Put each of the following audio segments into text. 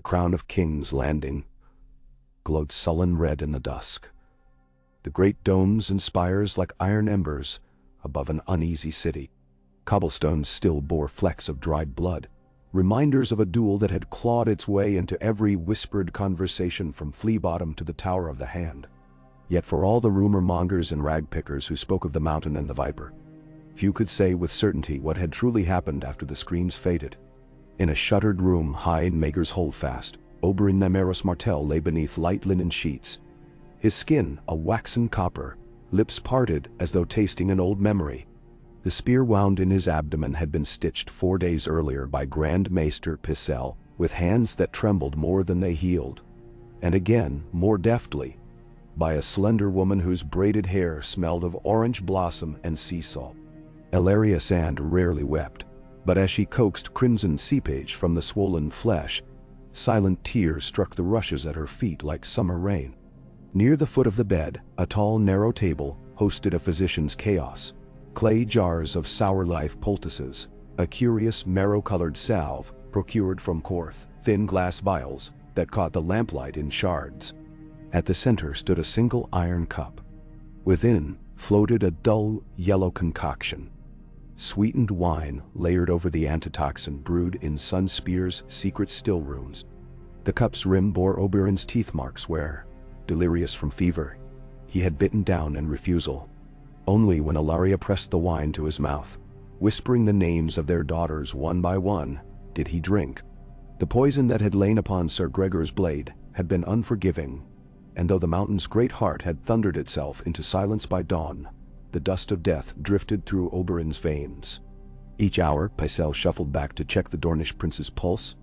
crown of King's Landing glowed sullen red in the dusk. The great domes and spires like iron embers above an uneasy city. Cobblestones still bore flecks of dried blood, reminders of a duel that had clawed its way into every whispered conversation from Flea Bottom to the Tower of the Hand. Yet for all the rumor mongers and rag pickers who spoke of the Mountain and the Viper, few could say with certainty what had truly happened after the screams faded. In a shuttered room high in Maegor's Holdfast, Oberyn Martell lay beneath light linen sheets, his skin a waxen copper, lips parted as though tasting an old memory. The spear wound in his abdomen had been stitched 4 days earlier by Grand Maester Pycelle, with hands that trembled more than they healed, and again, more deftly, by a slender woman whose braided hair smelled of orange blossom and sea salt. Ellaria Sand rarely wept, but as she coaxed crimson seepage from the swollen flesh, silent tears struck the rushes at her feet like summer rain. Near the foot of the bed, a tall, narrow table hosted a physician's chaos. Clay jars of sour life poultices, a curious marrow-colored salve procured from Korth, thin glass vials that caught the lamplight in shards. At the center stood a single iron cup. Within floated a dull, yellow concoction. Sweetened wine layered over the antitoxin brewed in Sunspear's secret still rooms. The cup's rim bore Oberyn's teeth marks where, delirious from fever, he had bitten down in refusal. Only when Ellaria pressed the wine to his mouth, whispering the names of their daughters one by one, did he drink. The poison that had lain upon Sir Gregor's blade had been unforgiving, and though the mountain's great heart had thundered itself into silence by dawn, the dust of death drifted through Oberyn's veins. Each hour, Pycelle shuffled back to check the Dornish prince's pulse,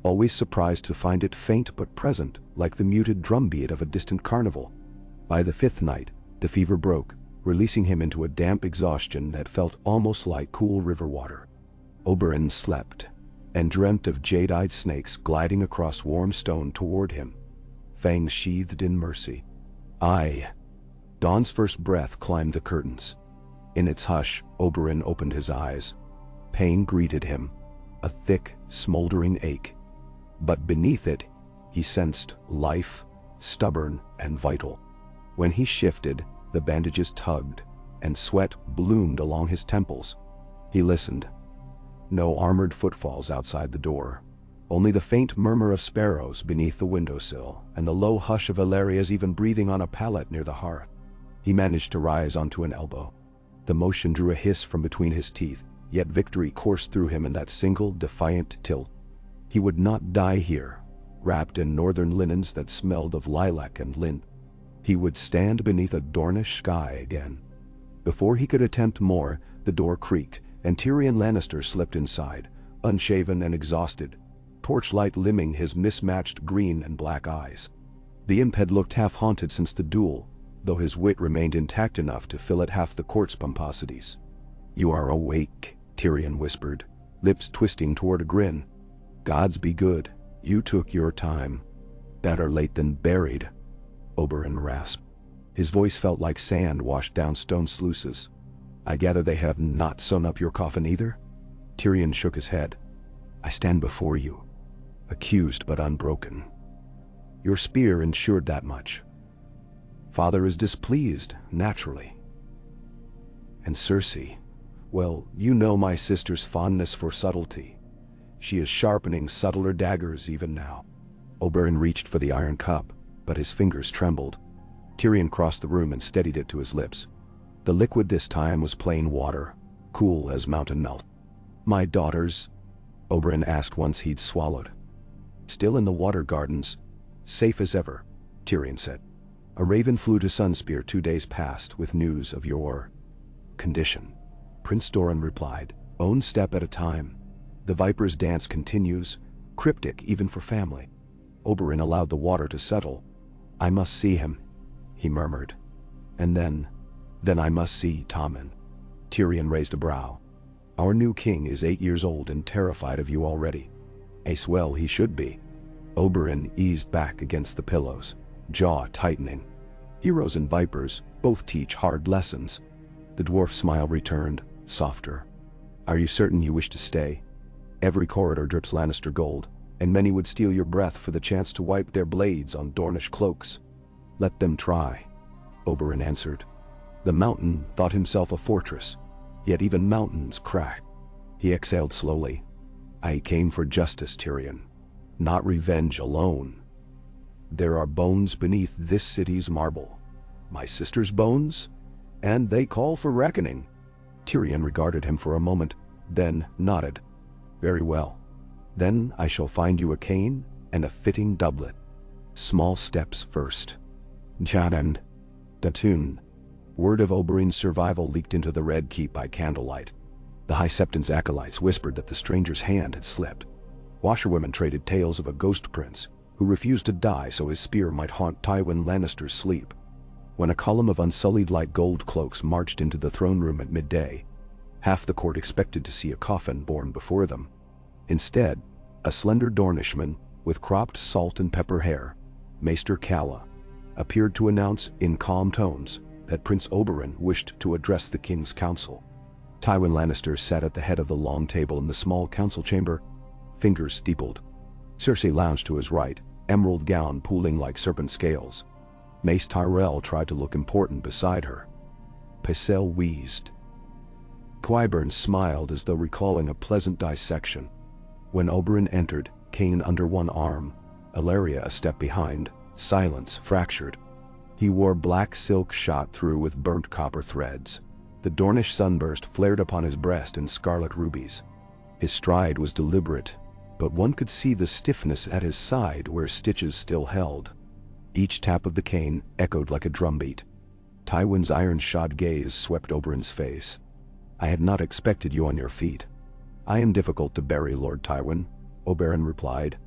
always surprised to find it faint but present, like the muted drumbeat of a distant carnival. By the 5th night, the fever broke, releasing him into a damp exhaustion that felt almost like cool river water. Oberyn slept, and dreamt of jade-eyed snakes gliding across warm stone toward him, fangs sheathed in mercy. Aye. Dawn's first breath climbed the curtains. In its hush, Oberyn opened his eyes. Pain greeted him, a thick, smoldering ache. But beneath it, he sensed life, stubborn and vital. When he shifted, the bandages tugged, and sweat bloomed along his temples. He listened. No armored footfalls outside the door. Only the faint murmur of sparrows beneath the windowsill, and the low hush of Ellaria's even breathing on a pallet near the hearth. He managed to rise onto an elbow. The motion drew a hiss from between his teeth, yet victory coursed through him in that single, defiant tilt. He would not die here, wrapped in northern linens that smelled of lilac and lint. He would stand beneath a Dornish sky again. Before he could attempt more, the door creaked, and Tyrion Lannister slipped inside, unshaven and exhausted, torchlight limning his mismatched green and black eyes. The imp had looked half-haunted since the duel, though his wit remained intact enough to fill at half the court's pomposities. "You are awake," Tyrion whispered, lips twisting toward a grin. "Gods be good, you took your time. Better late than buried," Oberyn rasped. His voice felt like sand washed down stone sluices. "I gather they have not sewn up your coffin either?" Tyrion shook his head. "I stand before you, accused but unbroken. Your spear ensured that much. Father is displeased, naturally. And Cersei, well, you know my sister's fondness for subtlety. She is sharpening subtler daggers even now." Oberyn reached for the iron cup, but his fingers trembled. Tyrion crossed the room and steadied it to his lips. The liquid this time was plain water, cool as mountain melt. "My daughters?" Oberyn asked once he'd swallowed. "Still in the water gardens, safe as ever," Tyrion said. "A raven flew to Sunspear 2 days past with news of your condition." Prince Doran replied, "Own step at a time. The Viper's dance continues, cryptic even for family." Oberyn allowed the water to settle. "I must see him," he murmured. "And then I must see Tommen." Tyrion raised a brow. "Our new king is 8 years old and terrified of you already." "As well he should be." Oberyn eased back against the pillows, jaw tightening. Heroes and vipers both teach hard lessons. The dwarf's smile returned, softer. "Are you certain you wish to stay? Every corridor drips Lannister gold. and many would steal your breath for the chance to wipe their blades on Dornish cloaks. Let them try, Oberyn answered. The mountain thought himself a fortress, yet even mountains crack. He exhaled slowly. I came for justice, Tyrion, not revenge alone. There are bones beneath this city's marble. My sister's bones? And they call for reckoning. Tyrion regarded him for a moment, then nodded. Very well. Then I shall find you a cane and a fitting doublet. Small steps first. Jadand. Datun. Word of Oberyn's survival leaked into the Red Keep by candlelight. The High Septon's acolytes whispered that the stranger's hand had slipped. Washerwomen traded tales of a ghost prince who refused to die so his spear might haunt Tywin Lannister's sleep. When a column of unsullied light gold cloaks marched into the throne room at midday, half the court expected to see a coffin borne before them. Instead, a slender Dornishman with cropped salt and pepper hair, Maester Calla, appeared to announce in calm tones that Prince Oberyn wished to address the king's council. Tywin Lannister sat at the head of the long table in the small council chamber, fingers steepled. Cersei lounged to his right, emerald gown pooling like serpent scales. Mace Tyrell tried to look important beside her. Pycelle wheezed. Qyburn smiled as though recalling a pleasant dissection. When Oberyn entered, cane under one arm, Ilaria a step behind, silence fractured. He wore black silk shot through with burnt copper threads. The Dornish sunburst flared upon his breast in scarlet rubies. His stride was deliberate, but one could see the stiffness at his side where stitches still held. Each tap of the cane echoed like a drumbeat. Tywin's iron-shod gaze swept Oberyn's face. I had not expected you on your feet. I am difficult to bury, Lord Tywin, Oberyn replied,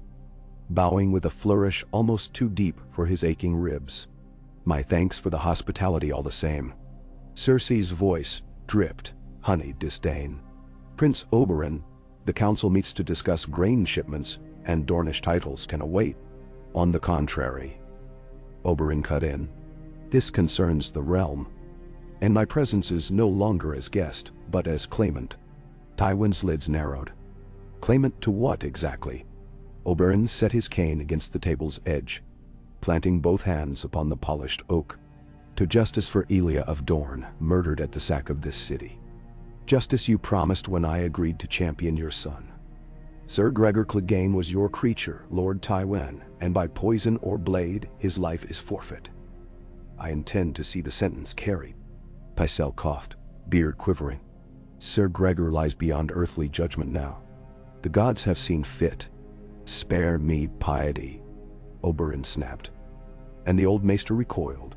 bowing with a flourish almost too deep for his aching ribs. My thanks for the hospitality all the same. Cersei's voice dripped honeyed disdain. Prince Oberyn, the council meets to discuss grain shipments, and Dornish titles can await. On the contrary, Oberyn cut in, this concerns the realm, and my presence is no longer as guest, but as claimant. Tywin's lids narrowed. Claimant to what exactly? Oberyn set his cane against the table's edge, planting both hands upon the polished oak. To justice for Elia of Dorne, murdered at the sack of this city. Justice you promised when I agreed to champion your son. Sir Gregor Clegane was your creature, Lord Tywin, and by poison or blade, his life is forfeit. I intend to see the sentence carried. Pycelle coughed, beard quivering. Sir Gregor lies beyond earthly judgment now. The gods have seen fit. Spare me piety, Oberyn snapped. And the old maester recoiled.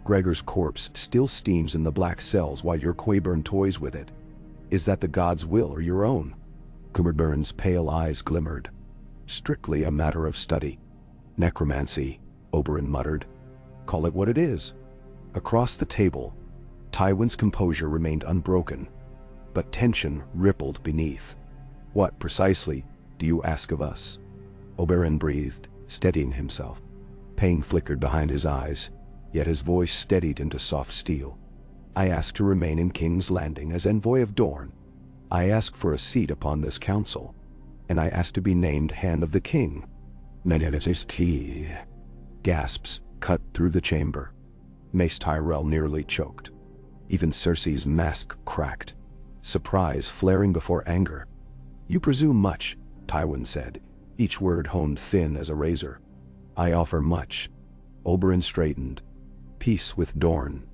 Gregor's corpse still steams in the black cells while your Qyburn toys with it. Is that the god's will or your own? Qyburn's pale eyes glimmered. Strictly a matter of study. Necromancy, Oberyn muttered. Call it what it is. Across the table, Tywin's composure remained unbroken, but tension rippled beneath. What precisely do you ask of us? Oberyn breathed, steadying himself. Pain flickered behind his eyes, yet his voice steadied into soft steel. I ask to remain in King's Landing as envoy of Dorne. I ask for a seat upon this council, and I ask to be named Hand of the King. Key. Gasps cut through the chamber. Mace Tyrell nearly choked. Even Cersei's mask cracked, surprise flaring before anger. You presume much, Tywin said, each word honed thin as a razor. I offer much. Oberyn straightened. Peace with Dorne.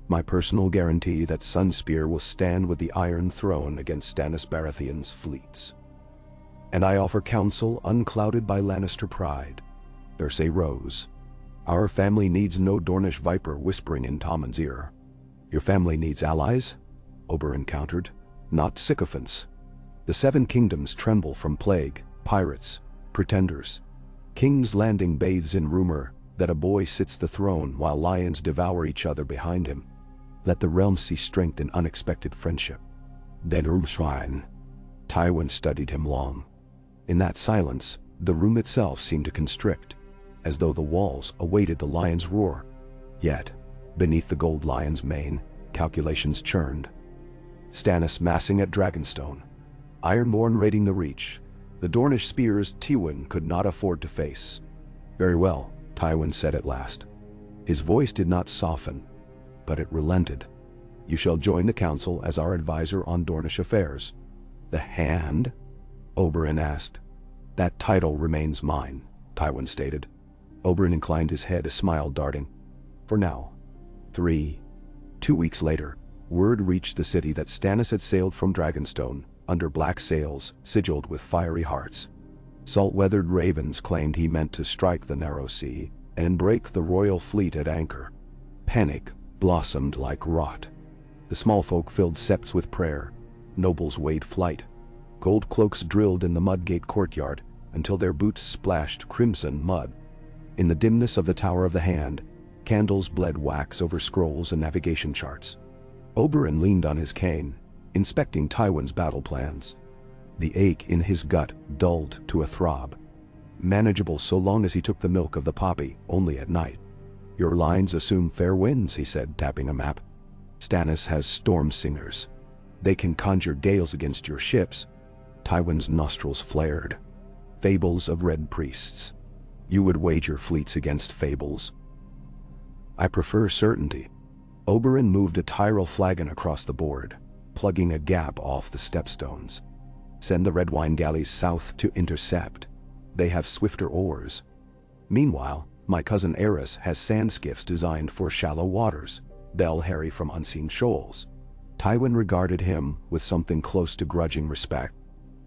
My personal guarantee that Sunspear will stand with the Iron Throne against Stannis Baratheon's fleets. And I offer counsel unclouded by Lannister pride. Cersei rose. Our family needs no Dornish viper whispering in Tommen's ear. Your family needs allies? Oberyn countered. Not sycophants. The Seven Kingdoms tremble from plague, pirates, pretenders. King's Landing bathes in rumor that a boy sits the throne while lions devour each other behind him. Let the realm see strength in unexpected friendship. Denrumshrine. Tywin studied him long. In that silence, the room itself seemed to constrict, as though the walls awaited the lion's roar. Yet, beneath the gold lion's mane, calculations churned. Stannis massing at Dragonstone. Ironborn raiding the Reach. The Dornish spears Tywin could not afford to face. "Very well," Tywin said at last. His voice did not soften, but it relented. "You shall join the council as our advisor on Dornish affairs." "The Hand?" Oberyn asked. "That title remains mine," Tywin stated. Oberyn inclined his head, a smile darting. "For now." 2 weeks later, word reached the city that Stannis had sailed from Dragonstone, under black sails, sigilled with fiery hearts. Salt-weathered ravens claimed he meant to strike the narrow sea and break the royal fleet at anchor. Panic blossomed like rot. The small folk filled septs with prayer. Nobles weighed flight. Gold cloaks drilled in the Mudgate courtyard until their boots splashed crimson mud. In the dimness of the Tower of the Hand, candles bled wax over scrolls and navigation charts. Oberyn leaned on his cane, inspecting Tywin's battle plans. The ache in his gut dulled to a throb. Manageable so long as he took the milk of the poppy, only at night. "Your lines assume fair winds," he said, tapping a map. "Stannis has storm singers. They can conjure gales against your ships." Tywin's nostrils flared. "Fables of red priests. You would wager fleets against fables?" "I prefer certainty." Oberyn moved a Tyrell flagon across the board, plugging a gap off the stepstones. "Send the red wine galleys south to intercept. They have swifter oars. Meanwhile, my cousin Aerys has sand skiffs designed for shallow waters. They'll harry from unseen shoals." Tywin regarded him with something close to grudging respect.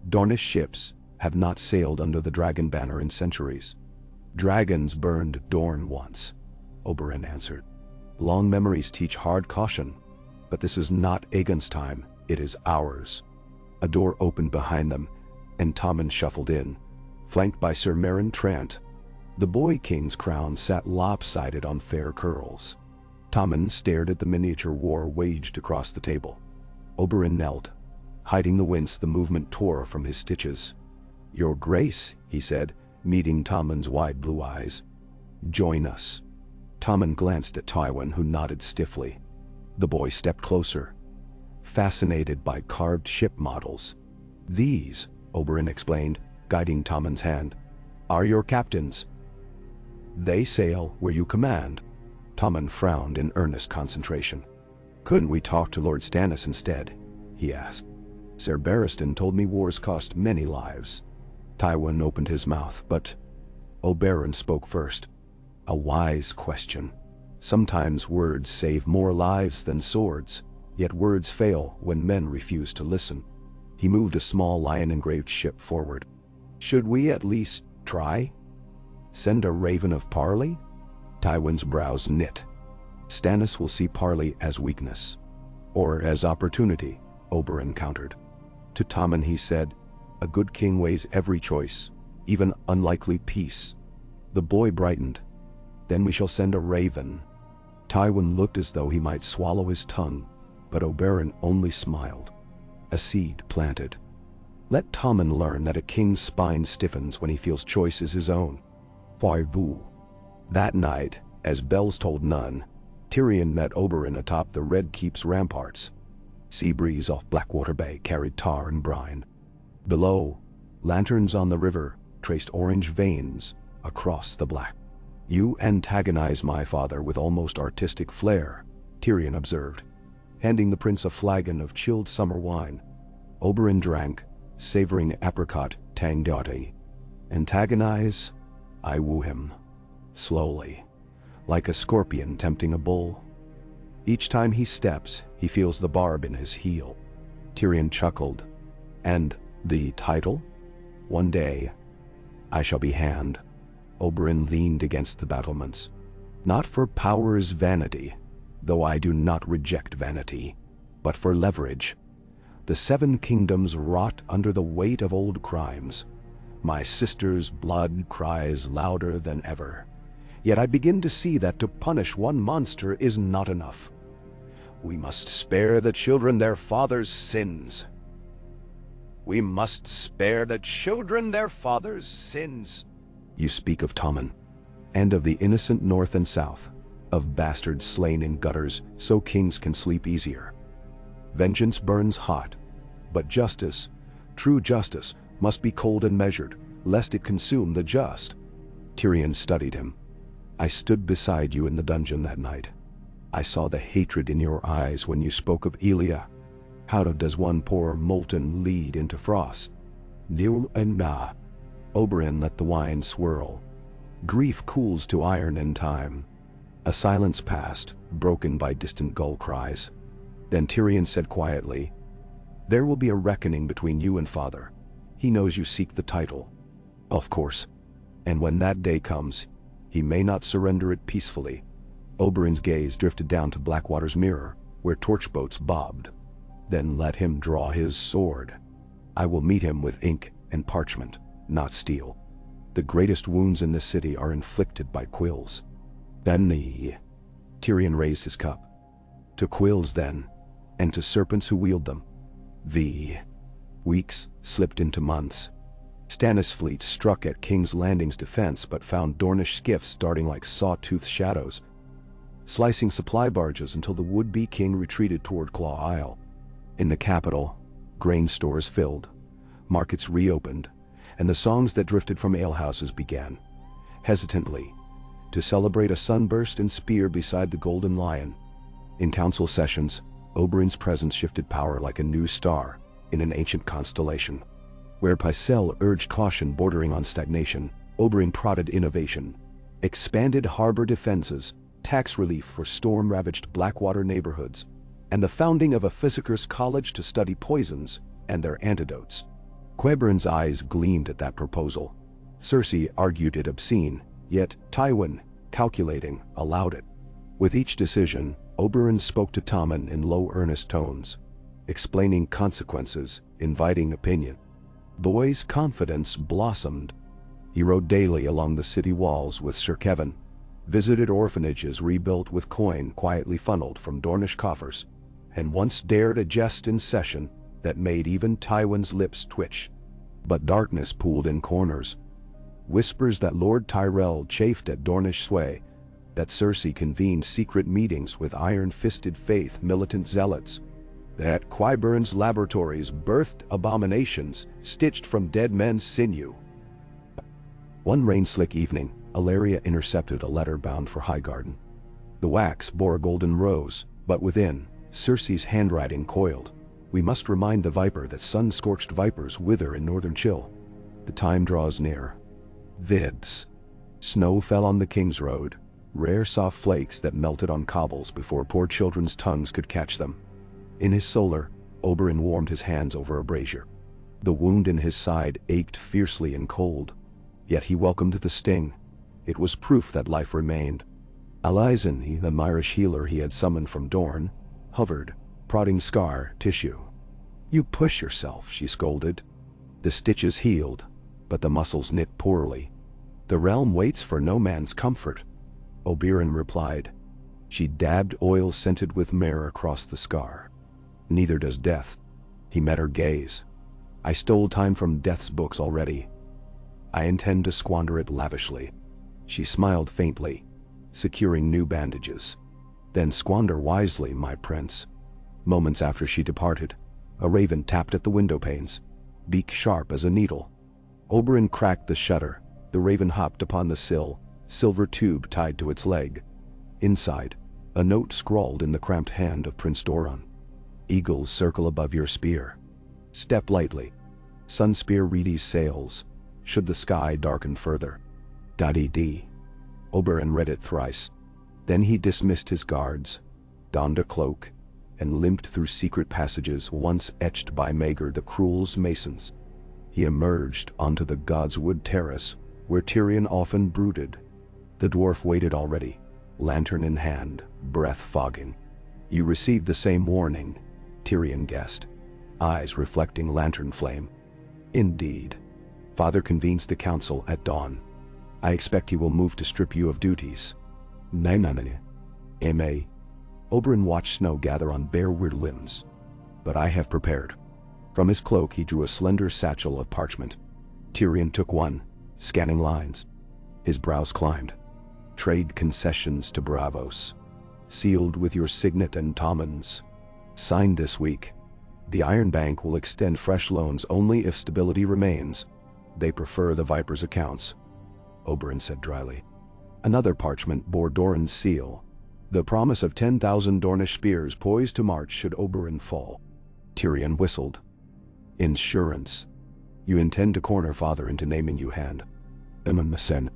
"Dornish ships have not sailed under the dragon banner in centuries." "Dragons burned Dorne once," Oberyn answered. "Long memories teach hard caution, but this is not Aegon's time, it is ours." A door opened behind them, and Tommen shuffled in, flanked by Sir Meryn Trant. The boy king's crown sat lopsided on fair curls. Tommen stared at the miniature war waged across the table. Oberyn knelt. Hiding the wince the movement tore from his stitches. "Your Grace," he said, meeting Tommen's wide blue eyes. "Join us." Tommen glanced at Tywin, who nodded stiffly. The boy stepped closer, fascinated by carved ship models. "These," Oberyn explained, guiding Tommen's hand, "are your captains. They sail where you command." Tommen frowned in earnest concentration. "Couldn't we talk to Lord Stannis instead?" he asked. "Ser Barristan told me wars cost many lives." Tywin opened his mouth, but Oberyn spoke first. "A wise question. Sometimes words save more lives than swords, yet words fail when men refuse to listen." He moved a small lion-engraved ship forward. "Should we at least try? Send a raven of parley?" Tywin's brows knit. "Stannis will see parley as weakness. Or as opportunity," Oberyn countered. To Tommen he said, "A good king weighs every choice, even unlikely peace." The boy brightened. "Then we shall send a raven." Tywin looked as though he might swallow his tongue, but Oberyn only smiled. A seed planted. Let Tommen learn that a king's spine stiffens when he feels choice is his own. Voyez-vous. That night, as bells told none, Tyrion met Oberyn atop the Red Keep's ramparts. Sea breeze off Blackwater Bay carried tar and brine. Below, lanterns on the river traced orange veins across the black. "You antagonize my father with almost artistic flair," Tyrion observed, handing the prince a flagon of chilled summer wine. Oberyn drank, savoring apricot tangoti. "Antagonize? I woo him. Slowly, like a scorpion tempting a bull. Each time he steps, he feels the barb in his heel." Tyrion chuckled. "And the title? One day, I shall be Hand." Oberyn leaned against the battlements. "Not for power's vanity, though I do not reject vanity, but for leverage. The 7 kingdoms rot under the weight of old crimes. My sister's blood cries louder than ever. Yet I begin to see that to punish one monster is not enough. We must spare the children their father's sins. We must spare the children their father's sins." "You speak of Tommen, and of the innocent north and south, of bastards slain in gutters so kings can sleep easier. Vengeance burns hot, but justice, true justice, must be cold and measured, lest it consume the just. Tyrion studied him. I stood beside you in the dungeon that night. I saw the hatred in your eyes when you spoke of Elia. How does one pour molten lead into frost? Nil and na. Oberyn let the wine swirl. Grief cools to iron in time. A silence passed, broken by distant gull cries. Then Tyrion said quietly, "There will be a reckoning between you and father. He knows you seek the title. Of course. And when that day comes, he may not surrender it peacefully." Oberyn's gaze drifted down to Blackwater's mirror, where torch boats bobbed. "Then let him draw his sword. I will meet him with ink and parchment, not steel. The greatest wounds in this city are inflicted by quills." "Benny." Tyrion raised his cup. "To quills then, and to serpents who wield them." The weeks slipped into months. Stannis' fleet struck at King's Landing's defense but found Dornish skiffs darting like saw-toothed shadows, slicing supply barges until the would-be king retreated toward Claw Isle. In the capital, grain stores filled, markets reopened, and the songs that drifted from alehouses began, hesitantly, to celebrate a sunburst and spear beside the Golden Lion. In council sessions, Oberyn's presence shifted power like a new star in an ancient constellation. Where Pycelle urged caution bordering on stagnation, Oberyn prodded innovation, expanded harbor defenses, tax relief for storm-ravaged Blackwater neighborhoods, and the founding of a physicers' college to study poisons and their antidotes. Qyburne's eyes gleamed at that proposal. Cersei argued it obscene, yet Tywin, calculating, allowed it. With each decision, Oberyn spoke to Tommen in low, earnest tones, explaining consequences, inviting opinion. Boy's confidence blossomed. He rode daily along the city walls with Sir Kevan, visited orphanages rebuilt with coin quietly funneled from Dornish coffers, and once dared a jest in session that made even Tywin's lips twitch. But darkness pooled in corners. Whispers that Lord Tyrell chafed at Dornish sway, that Cersei convened secret meetings with iron-fisted faith militant zealots, that Qyburne's laboratories birthed abominations stitched from dead men's sinew. One rain-slick evening, Ilaria intercepted a letter bound for Highgarden. The wax bore a golden rose, but within, Cersei's handwriting coiled. "We must remind the viper that sun-scorched vipers wither in northern chill. The time draws near." Vids. Snow fell on the King's Road, rare soft flakes that melted on cobbles before poor children's tongues could catch them. In his solar, Oberyn warmed his hands over a brazier. The wound in his side ached fiercely and cold, yet he welcomed the sting. It was proof that life remained. Alizon, the Myrish healer he had summoned from Dorne, hovered, prodding scar tissue. "You push yourself," she scolded. "The stitches healed, but the muscles knit poorly. The realm waits for no man's comfort," Oberyn replied. She dabbed oil scented with myrrh across the scar. "Neither does death." He met her gaze. "I stole time from death's books already. I intend to squander it lavishly." She smiled faintly, securing new bandages. "Then squander wisely, my prince." Moments after she departed, a raven tapped at the window panes, beak sharp as a needle. Oberyn cracked the shutter. The raven hopped upon the sill, silver tube tied to its leg. Inside, a note scrawled in the cramped hand of Prince Doran. "Eagles circle above your spear. Step lightly. Sunspear Reedy's sails, should the sky darken further. Dee. Oberyn read it thrice. Then he dismissed his guards, donned a cloak, and limped through secret passages once etched by Maegor the Cruel's masons. He emerged onto the Godswood terrace, where Tyrion often brooded. The dwarf waited already, lantern in hand, breath fogging. "You received the same warning," Tyrion guessed, eyes reflecting lantern flame. "Indeed. Father convenes the council at dawn. I expect he will move to strip you of duties." "Nananane. M.A." Oberyn watched snow gather on bare weird limbs. "But I have prepared." From his cloak he drew a slender satchel of parchment. Tyrion took one, scanning lines. His brows climbed. "Trade concessions to Braavos. Sealed with your signet and Tommen's. Signed this week. The Iron Bank will extend fresh loans only if stability remains. They prefer the Viper's accounts, Oberyn said dryly. Another parchment bore Doran's seal, the promise of 10,000 Dornish spears poised to march should Oberyn fall. Tyrion whistled. Insurance. You intend to corner father into naming you hand. Sen.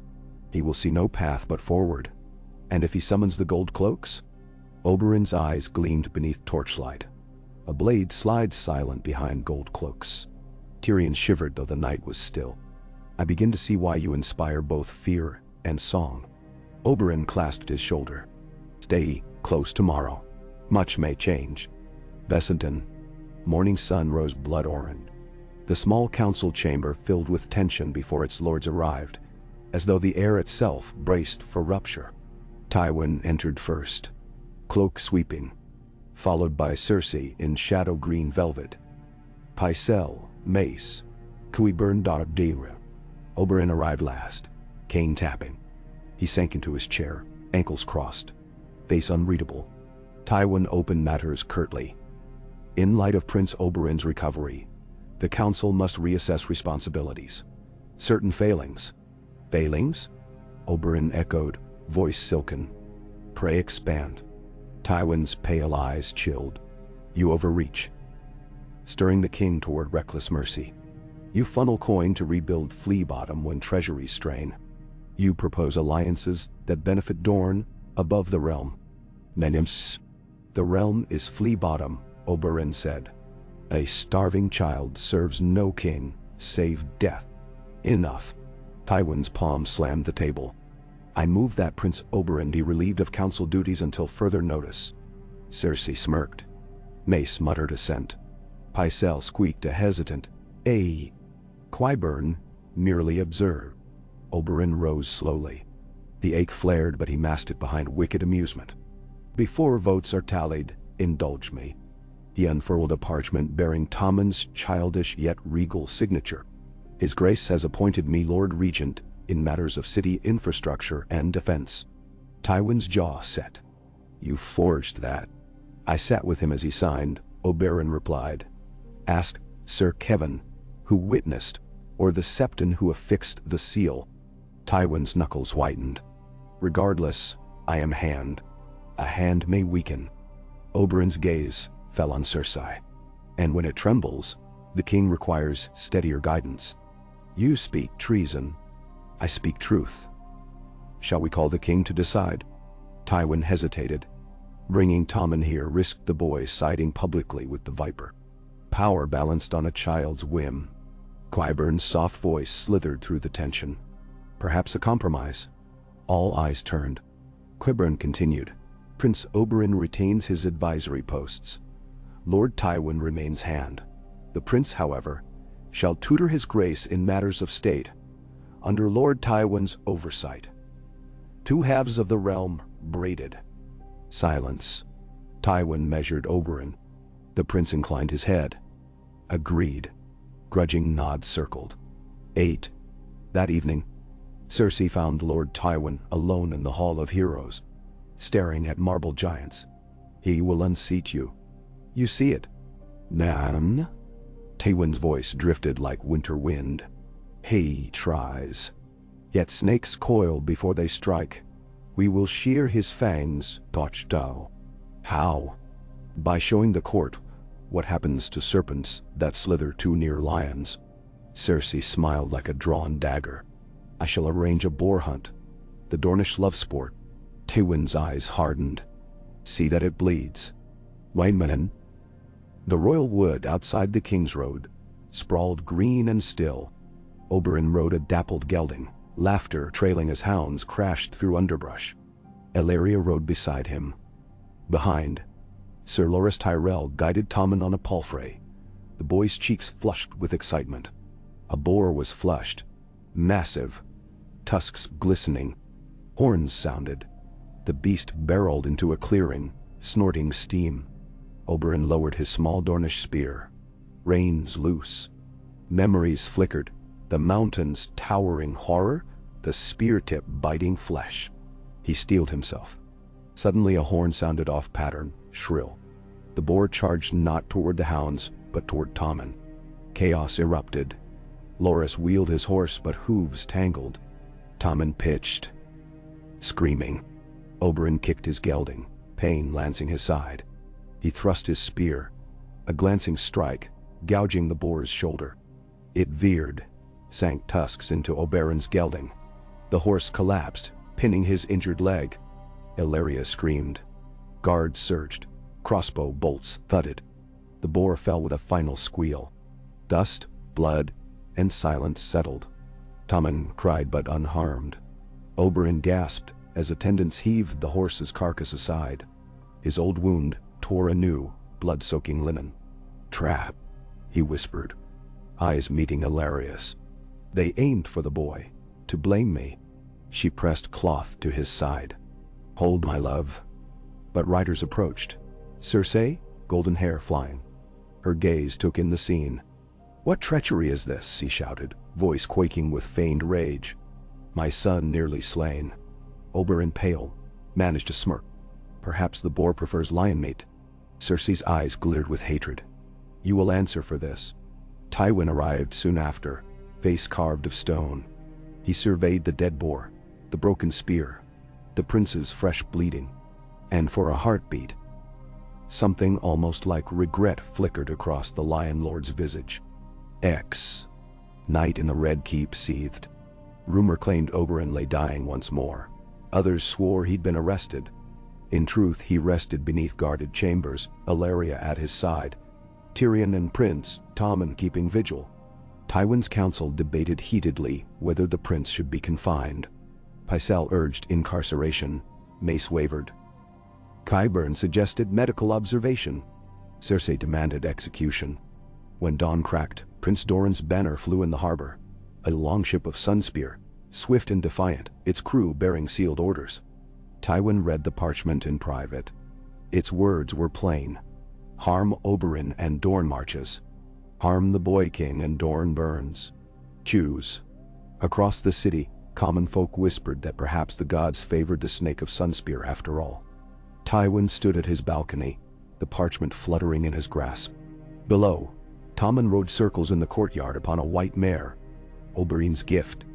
He will see no path but forward. And if he summons the gold cloaks? Oberyn's eyes gleamed beneath torchlight. A blade slides silent behind gold cloaks. Tyrion shivered though the night was still. I begin to see why you inspire both fear and song. Oberyn clasped his shoulder. Stay close tomorrow. Much may change. Bessington. Morning sun rose blood orange. The small council chamber filled with tension before its lords arrived, as though the air itself braced for rupture. Tywin entered first, cloak sweeping, followed by Cersei in shadow-green velvet. Pycelle, mace, Qyburn Dara. Oberyn arrived last, cane tapping. He sank into his chair, ankles crossed, face unreadable. Tywin opened matters curtly. In light of Prince Oberyn's recovery, the council must reassess responsibilities. Certain failings. Failings? Oberyn echoed, voice silken. Pray expand. Tywin's pale eyes chilled. You overreach. Stirring the king toward reckless mercy. You funnel coin to rebuild Flea Bottom when treasuries strain. You propose alliances that benefit Dorne above the realm. Menims. The realm is Flea Bottom, Oberyn said. A starving child serves no king, save death. Enough. Tywin's palm slammed the table. I move that Prince Oberyn be relieved of council duties until further notice. Cersei smirked. Mace muttered assent. Pycelle squeaked a hesitant, "Ay." Qyburn merely observed. Oberyn rose slowly. The ache flared, but he masked it behind wicked amusement. Before votes are tallied, indulge me. He unfurled a parchment bearing Tommen's childish yet regal signature. His Grace has appointed me Lord Regent in matters of city infrastructure and defense. Tywin's jaw set. You forged that. I sat with him as he signed, Oberyn replied. Ask Sir Kevin, who witnessed, or the Septon who affixed the seal. Tywin's knuckles whitened. Regardless, I am hand. A hand may weaken. Oberyn's gaze fell on Cersei. And when it trembles, the king requires steadier guidance. You speak treason. I speak truth. Shall we call the king to decide? Tywin hesitated. Bringing Tommen here risked the boy siding publicly with the Viper. Power balanced on a child's whim. Qyburn's soft voice slithered through the tension. Perhaps a compromise. All eyes turned. Qyburn continued. Prince Oberyn retains his advisory posts. Lord Tywin remains hand. The prince, however, shall tutor his grace in matters of state, under Lord Tywin's oversight. Two halves of the realm braided. Silence. Tywin measured Oberyn. The prince inclined his head. Agreed. Grudging nods circled. 8. That evening, Cersei found Lord Tywin alone in the Hall of Heroes, staring at marble giants. He will unseat you. You see it. Nan? Tywin's voice drifted like winter wind. He tries. Yet snakes coil before they strike. We will shear his fangs, Toch Dao. How? By showing the court what happens to serpents that slither too near lions. Cersei smiled like a drawn dagger. I shall arrange a boar hunt. The Dornish love sport. Tywin's eyes hardened. See that it bleeds. Wainmanen. The royal wood outside the King's Road sprawled green and still. Oberyn rode a dappled gelding, laughter trailing as hounds crashed through underbrush. Elaria rode beside him. Behind, Sir Loras Tyrell guided Tommen on a palfrey, the boy's cheeks flushed with excitement. A boar was flushed, massive, tusks glistening. Horns sounded. The beast barreled into a clearing, snorting steam. Oberyn lowered his small Dornish spear. Reins loose. Memories flickered. The mountains towering horror, the spear tip biting flesh. He steeled himself. Suddenly a horn sounded off pattern, shrill. The boar charged not toward the hounds, but toward Tommen. Chaos erupted. Loras wheeled his horse, but hooves tangled. Tommen pitched, screaming. Oberyn kicked his gelding, pain lancing his side. He thrust his spear, a glancing strike, gouging the boar's shoulder. It veered, sank tusks into Oberyn's gelding. The horse collapsed, pinning his injured leg. Ellaria screamed. Guards surged. Crossbow bolts thudded. The boar fell with a final squeal. Dust, blood, and silence settled. Tommen cried but unharmed. Oberyn gasped as attendants heaved the horse's carcass aside. His old wound tore anew, blood-soaking linen. "Trap," he whispered, eyes meeting Ellaria's. "They aimed for the boy. To blame me." She pressed cloth to his side. "Hold, my love." But riders approached. Cersei, golden hair flying. Her gaze took in the scene. "What treachery is this?" he shouted, voice quaking with feigned rage. "My son nearly slain." Oberyn, pale, managed to smirk. "Perhaps the boar prefers lion meat." Cersei's eyes glared with hatred. "You will answer for this." Tywin arrived soon after, face carved of stone. He surveyed the dead boar, the broken spear, the prince's fresh bleeding, and for a heartbeat, something almost like regret flickered across the Lion Lord's visage. Night in the Red Keep seethed. Rumor claimed Oberyn lay dying once more. Others swore he'd been arrested. In truth, he rested beneath guarded chambers, Ellaria at his side, Tyrion and Prince Tommen keeping vigil. Tywin's council debated heatedly whether the prince should be confined. Pycelle urged incarceration. Mace wavered. Qyburn suggested medical observation. Cersei demanded execution. When dawn cracked, Prince Doran's banner flew in the harbor. A longship of Sunspear, swift and defiant, its crew bearing sealed orders. Tywin read the parchment in private. Its words were plain. Harm Oberyn and Dorne marches. Harm the Boy King and Dorne burns. Choose. Across the city, common folk whispered that perhaps the gods favored the Snake of Sunspear after all. Tywin stood at his balcony, the parchment fluttering in his grasp. Below, Tommen rode circles in the courtyard upon a white mare, Oberyn's gift,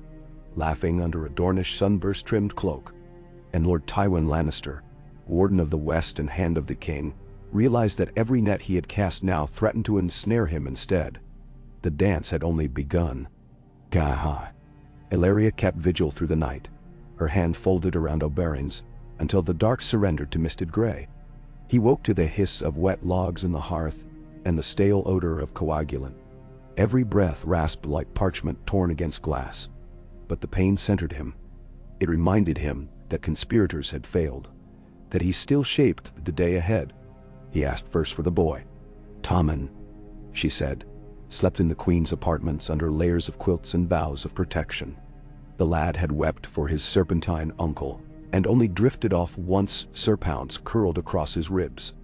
laughing under a Dornish sunburst-trimmed cloak. And Lord Tywin Lannister, Warden of the West and Hand of the King, realized that every net he had cast now threatened to ensnare him instead. The dance had only begun. Gah! Ellaria kept vigil through the night, her hand folded around Oberyn's, until the dark surrendered to misted gray. He woke to the hiss of wet logs in the hearth and the stale odor of coagulant. Every breath rasped like parchment torn against glass. But the pain centered him. It reminded him that conspirators had failed, that he still shaped the day ahead. He asked first for the boy. Tommen, she said, slept in the queen's apartments under layers of quilts and vows of protection. The lad had wept for his serpentine uncle, and only drifted off once serpounds curled across his ribs.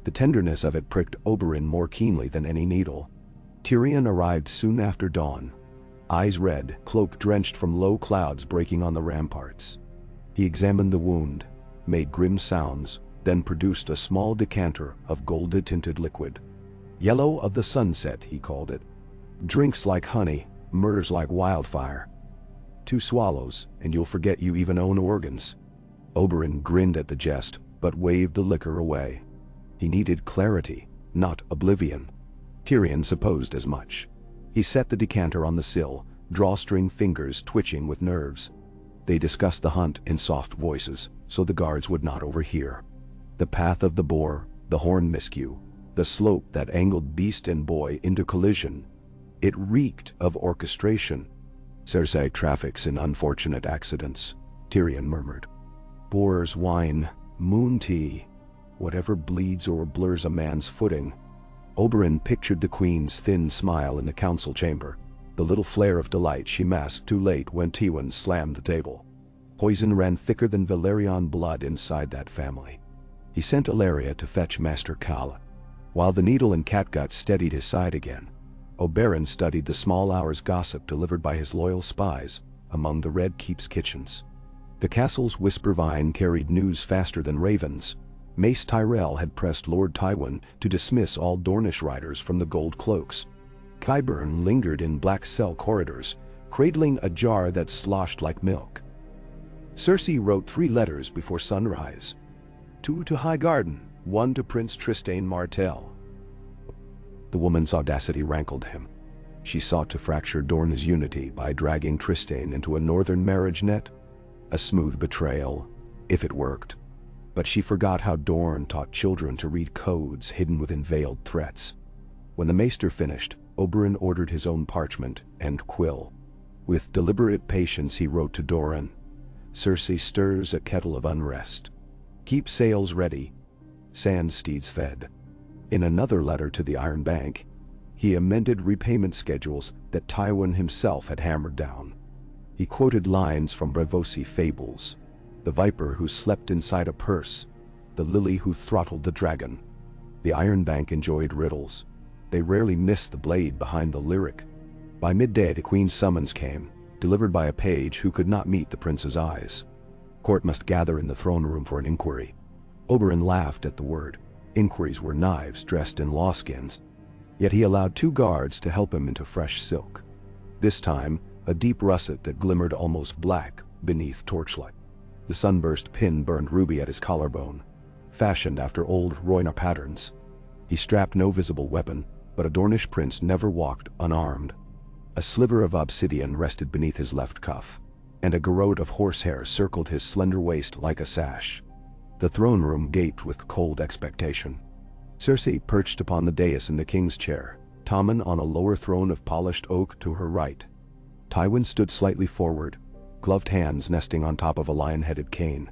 The tenderness of it pricked Oberyn more keenly than any needle. Tyrion arrived soon after dawn, eyes red, cloak drenched from low clouds breaking on the ramparts. He examined the wound, made grim sounds, then produced a small decanter of gold-tinted liquid. Yellow of the sunset, he called it. Drinks like honey, murders like wildfire. 2 swallows, and you'll forget you even own organs. Oberyn grinned at the jest, but waved the liquor away. He needed clarity, not oblivion. Tyrion supposed as much. He set the decanter on the sill, drawstring fingers twitching with nerves. They discussed the hunt in soft voices, so the guards would not overhear. The path of the boar, the horn miscue, the slope that angled beast and boy into collision. It reeked of orchestration. Cersei traffics in unfortunate accidents, Tyrion murmured. Boar's wine, moon tea, whatever bleeds or blurs a man's footing. Oberyn pictured the queen's thin smile in the council chamber, the little flare of delight she masked too late when Tywin slammed the table. Poison ran thicker than Valyrian blood inside that family. He sent Ellaria to fetch Maester Khal. While the needle and catgut steadied his side again, Oberyn studied the small hours gossip delivered by his loyal spies among the Red Keep's kitchens. The castle's whisper vine carried news faster than ravens, Mace Tyrell had pressed Lord Tywin to dismiss all Dornish riders from the Gold Cloaks. Qyburn lingered in black cell corridors, cradling a jar that sloshed like milk. Cersei wrote 3 letters before sunrise. 2 to Highgarden, 1 to Prince Trystane Martell. The woman's audacity rankled him. She sought to fracture Dorne's unity by dragging Trystane into a northern marriage net. A smooth betrayal, if it worked. But she forgot how Dorne taught children to read codes hidden within veiled threats. When the maester finished, Oberyn ordered his own parchment and quill. With deliberate patience he wrote to Doran, "Cersei stirs a kettle of unrest. Keep sails ready, sand steeds fed." In another letter to the Iron Bank, he amended repayment schedules that Tywin himself had hammered down. He quoted lines from Braavosi fables: "The viper who slept inside a purse, the lily who throttled the dragon." The Iron Bank enjoyed riddles. They rarely missed the blade behind the lyric. By midday the Queen's summons came, delivered by a page who could not meet the prince's eyes. Court must gather in the throne room for an inquiry. Oberyn laughed at the word. Inquiries were knives dressed in lawskins. Yet he allowed 2 guards to help him into fresh silk. This time, a deep russet that glimmered almost black beneath torchlight. The sunburst pin burned ruby at his collarbone, fashioned after old Rhoynar patterns. He strapped no visible weapon, but a Dornish prince never walked unarmed. A sliver of obsidian rested beneath his left cuff, and a garrote of horsehair circled his slender waist like a sash. The throne room gaped with cold expectation. Cersei perched upon the dais in the king's chair, Tommen on a lower throne of polished oak to her right. Tywin stood slightly forward, gloved hands nesting on top of a lion-headed cane.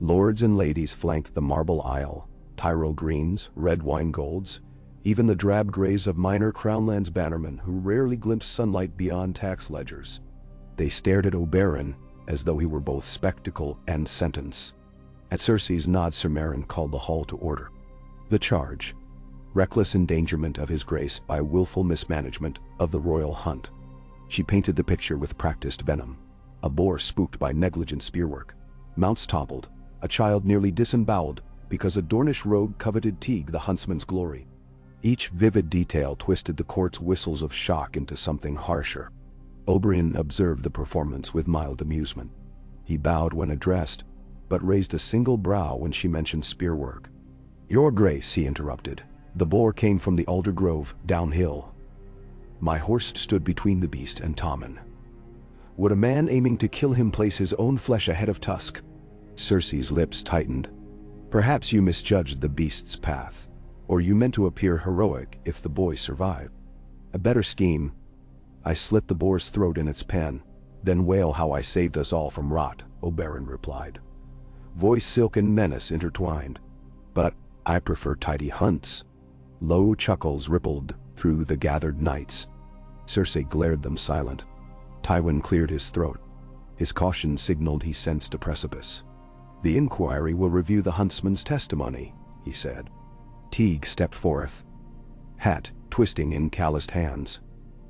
Lords and ladies flanked the marble aisle, Tyrell greens, red wine golds, even the drab grays of minor Crownlands bannermen who rarely glimpsed sunlight beyond tax ledgers. They stared at Oberyn as though he were both spectacle and sentence. At Cersei's nod, Sir Meryn called the hall to order. The charge: reckless endangerment of his grace by willful mismanagement of the royal hunt. She painted the picture with practiced venom. A boar spooked by negligent spearwork, mounts toppled, a child nearly disemboweled because a Dornish rogue coveted Teague the huntsman's glory. Each vivid detail twisted the court's whistles of shock into something harsher. Oberyn observed the performance with mild amusement. He bowed when addressed, but raised a single brow when she mentioned spearwork. "Your Grace," he interrupted, "the boar came from the alder grove downhill. My horse stood between the beast and Tommen. Would a man aiming to kill him place his own flesh ahead of tusk?" Cersei's lips tightened. "Perhaps you misjudged the beast's path, or you meant to appear heroic if the boy survived. A better scheme: I slit the boar's throat in its pen, then wail how I saved us all from rot," Oberyn replied. Voice silk and menace intertwined. "But I prefer tidy hunts." Low chuckles rippled through the gathered knights. Cersei glared them silent. Tywin cleared his throat. His caution signaled he sensed a precipice. "The inquiry will review the huntsman's testimony," he said. Teague stepped forth, hat twisting in calloused hands.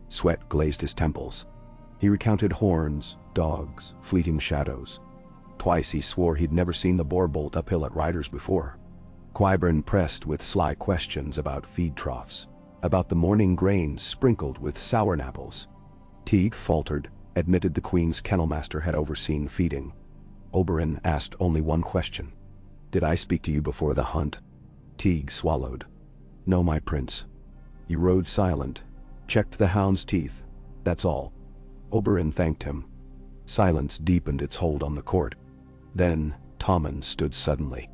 Sweat glazed his temples. He recounted horns, dogs, fleeting shadows. Twice he swore he'd never seen the boar bolt uphill at riders before. Qyburn pressed with sly questions about feed troughs, about the morning grains sprinkled with sour apples. Teague faltered, admitted the Queen's kennelmaster had overseen feeding. Oberyn asked only one question: "Did I speak to you before the hunt?" Teague swallowed. "No, my prince. You rode silent, checked the hound's teeth, that's all." Oberyn thanked him. Silence deepened its hold on the court. Then Tommen stood suddenly.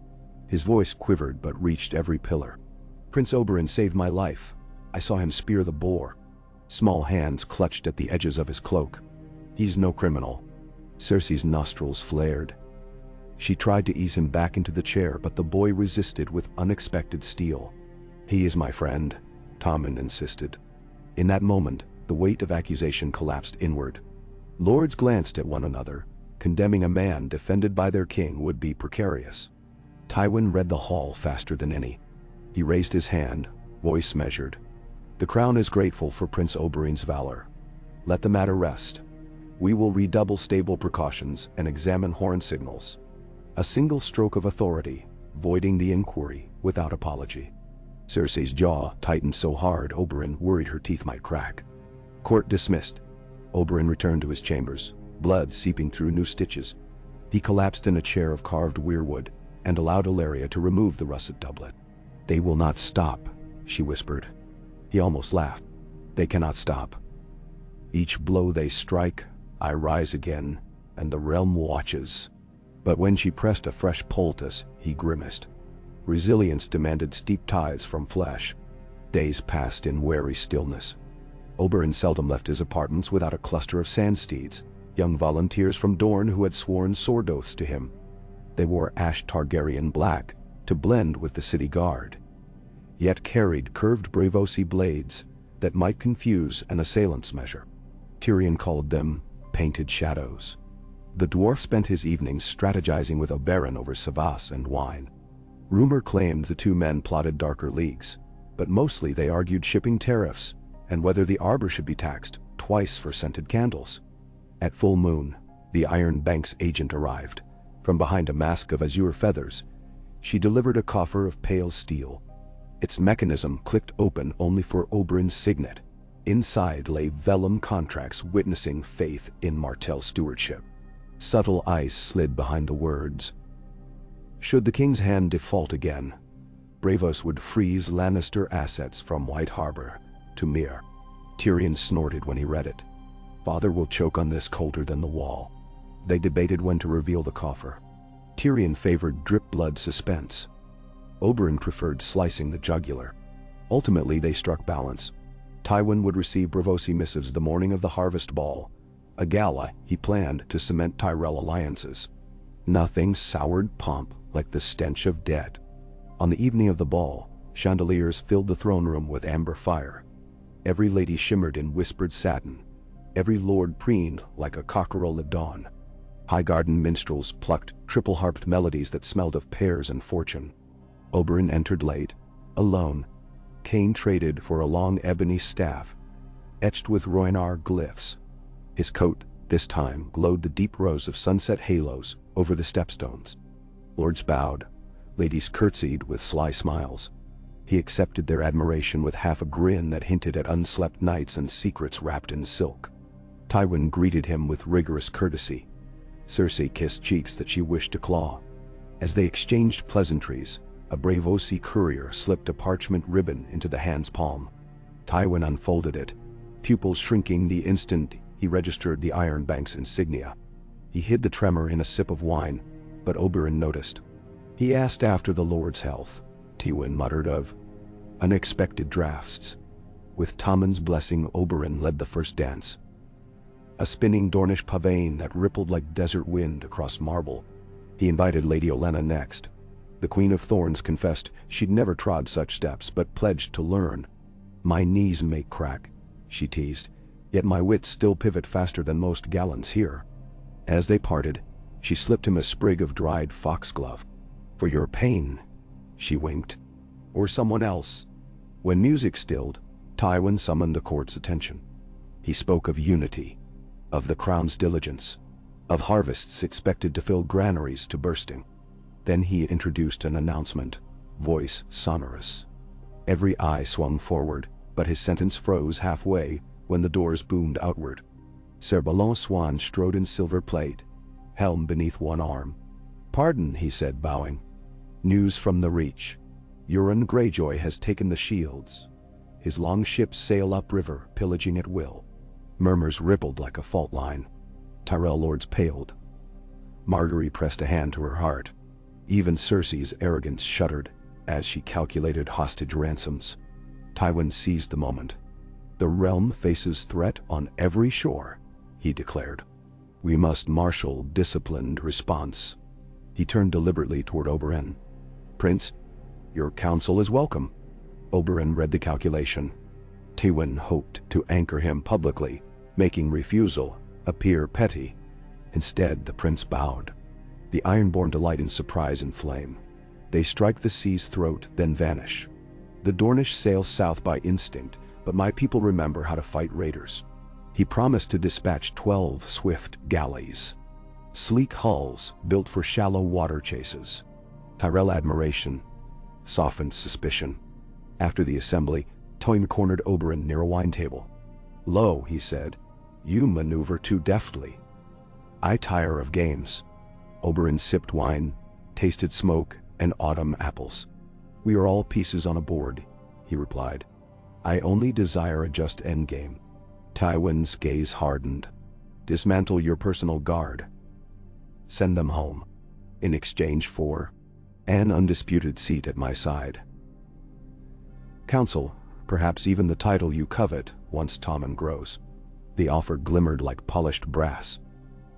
His voice quivered but reached every pillar. "Prince Oberyn saved my life. I saw him spear the boar." Small hands clutched at the edges of his cloak. "He's no criminal." Cersei's nostrils flared. She tried to ease him back into the chair, but the boy resisted with unexpected steel. "He is my friend," Tommen insisted. In that moment, the weight of accusation collapsed inward. Lords glanced at one another. Condemning a man defended by their king would be precarious. Tywin read the hall faster than any. He raised his hand, voice measured. "The crown is grateful for Prince Oberyn's valor. Let the matter rest. We will redouble stable precautions and examine horn signals." A single stroke of authority, voiding the inquiry without apology. Cersei's jaw tightened so hard Oberyn worried her teeth might crack. Court dismissed. Oberyn returned to his chambers, blood seeping through new stitches. He collapsed in a chair of carved weirwood and allowed Ilaria to remove the russet doublet. "They will not stop," she whispered. He almost laughed. "They cannot stop. Each blow they strike, I rise again, and the realm watches." But when she pressed a fresh poultice, he grimaced. Resilience demanded steep tithes from flesh. Days passed in wary stillness. Oberyn seldom left his apartments without a cluster of sandsteeds, young volunteers from Dorne who had sworn sword oaths to him. They wore ash Targaryen black to blend with the city guard, yet carried curved Braavosi blades that might confuse an assailant's measure. Tyrion called them painted shadows. The dwarf spent his evenings strategizing with Oberyn over savas and wine. Rumor claimed the two men plotted darker leagues, but mostly they argued shipping tariffs and whether the arbor should be taxed twice for scented candles. At full moon, the Iron Bank's agent arrived. From behind a mask of azure feathers, she delivered a coffer of pale steel. Its mechanism clicked open only for Oberyn's signet. Inside lay vellum contracts witnessing faith in Martell stewardship. Subtle ice slid behind the words. Should the king's hand default again, Braavos would freeze Lannister assets from White Harbor to Myr. Tyrion snorted when he read it. Father will choke on this colder than the wall. They debated when to reveal the coffer. Tyrion favored drip blood suspense. Oberyn preferred slicing the jugular. Ultimately they struck balance. Tywin would receive Braavosi missives the morning of the Harvest Ball, a gala he planned to cement Tyrell alliances. Nothing soured pomp like the stench of dead. On the evening of the ball, chandeliers filled the throne room with amber fire. Every lady shimmered in whispered satin. Every lord preened like a cockerel at dawn. Highgarden minstrels plucked triple-harped melodies that smelled of pears and fortune. Oberyn entered late, alone. Cain traded for a long ebony staff, etched with Rhoynar glyphs. His coat, this time, glowed the deep rows of sunset halos over the stepstones. Lords bowed, ladies curtsied with sly smiles. He accepted their admiration with half a grin that hinted at unslept nights and secrets wrapped in silk. Tywin greeted him with rigorous courtesy. Cersei kissed cheeks that she wished to claw. As they exchanged pleasantries, a Braavosi courier slipped a parchment ribbon into the hand's palm. Tywin unfolded it, pupils shrinking the instant he registered the Iron Bank's insignia. He hid the tremor in a sip of wine, but Oberyn noticed. He asked after the Lord's health. Tywin muttered of unexpected drafts. With Tommen's blessing, Oberyn led the first dance. A spinning Dornish pavane that rippled like desert wind across marble. He invited Lady Olenna next. The Queen of Thorns confessed she'd never trod such steps but pledged to learn. "My knees may crack," she teased, "yet my wits still pivot faster than most gallants here." As they parted, she slipped him a sprig of dried foxglove. "For your pain," she winked. "Or someone else." When music stilled, Tywin summoned the court's attention. He spoke of unity, of the crown's diligence, of harvests expected to fill granaries to bursting. Then he introduced an announcement, voice sonorous. Every eye swung forward, but his sentence froze halfway when the doors boomed outward. Ser Balon Swan strode in silver plate, helm beneath one arm. "Pardon," he said, bowing. "News from the Reach. Euron Greyjoy has taken the shields. His long ships sail upriver, pillaging at will." Murmurs rippled like a fault line. Tyrell lords paled. Margaery pressed a hand to her heart. Even Cersei's arrogance shuddered as she calculated hostage ransoms. Tywin seized the moment. "The realm faces threat on every shore," he declared. "We must marshal disciplined response." He turned deliberately toward Oberyn. "Prince, your counsel is welcome." Oberyn read the calculation. Tywin hoped to anchor him publicly, making refusal appear petty. Instead, the prince bowed. The Ironborn delight in surprise and flame. They strike the sea's throat, then vanish. The Dornish sail south by instinct, but my people remember how to fight raiders. He promised to dispatch 12 swift galleys. Sleek hulls built for shallow water chases. Tyrell admiration softened suspicion. After the assembly, Tywin cornered Oberyn near a wine table. "Lo," he said, "you maneuver too deftly. I tire of games." Oberyn sipped wine, tasted smoke and autumn apples. "We are all pieces on a board," he replied. "I only desire a just endgame." Tywin's gaze hardened. "Dismantle your personal guard. Send them home. In exchange for an undisputed seat at my side. Council, perhaps even the title you covet once Tommen grows." The offer glimmered like polished brass.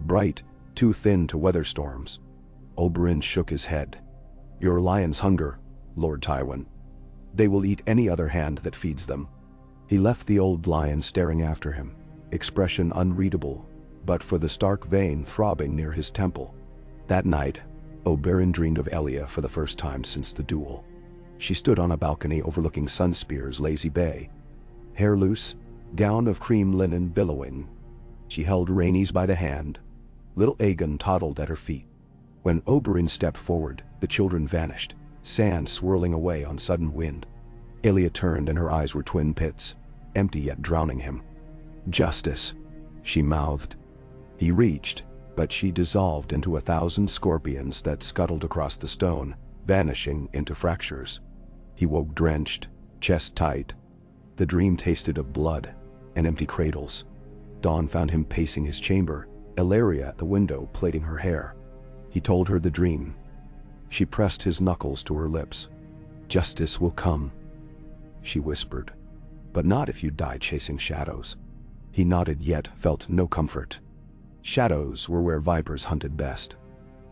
Bright, too thin to weather storms. Oberyn shook his head. "Your lions hunger, Lord Tywin. They will eat any other hand that feeds them." He left the old lion staring after him, expression unreadable, but for the stark vein throbbing near his temple. That night, Oberyn dreamed of Elia for the first time since the duel. She stood on a balcony overlooking Sunspear's lazy bay. Hair loose, gown of cream linen billowing. She held Rhaenys by the hand. Little Aegon toddled at her feet. When Oberyn stepped forward, the children vanished, sand swirling away on sudden wind. Elia turned and her eyes were twin pits, empty yet drowning him. "Justice," she mouthed. He reached, but she dissolved into 1,000 scorpions that scuttled across the stone, vanishing into fractures. He woke drenched, chest tight. The dream tasted of blood and empty cradles. Dawn found him pacing his chamber, Elaria at the window plaiting her hair. He told her the dream. She pressed his knuckles to her lips. "Justice will come," she whispered. "But not if you die chasing shadows." He nodded yet felt no comfort. Shadows were where vipers hunted best.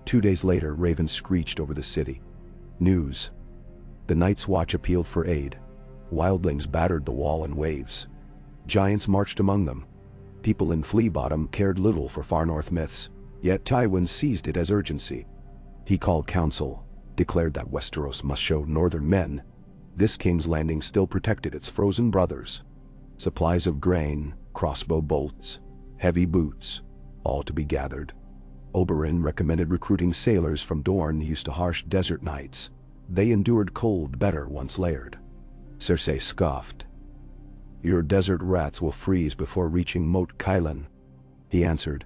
2 days later, ravens screeched over the city. News. The Night's Watch appealed for aid. Wildlings battered the wall in waves. Giants marched among them. People in Flea Bottom cared little for far north myths, yet Tywin seized it as urgency. He called council, declared that Westeros must show northern men. This King's Landing still protected its frozen brothers. Supplies of grain, crossbow bolts, heavy boots, all to be gathered. Oberyn recommended recruiting sailors from Dorne used to harsh desert nights. They endured cold better once layered. Cersei scoffed. "Your desert rats will freeze before reaching Moat Kylan." He answered,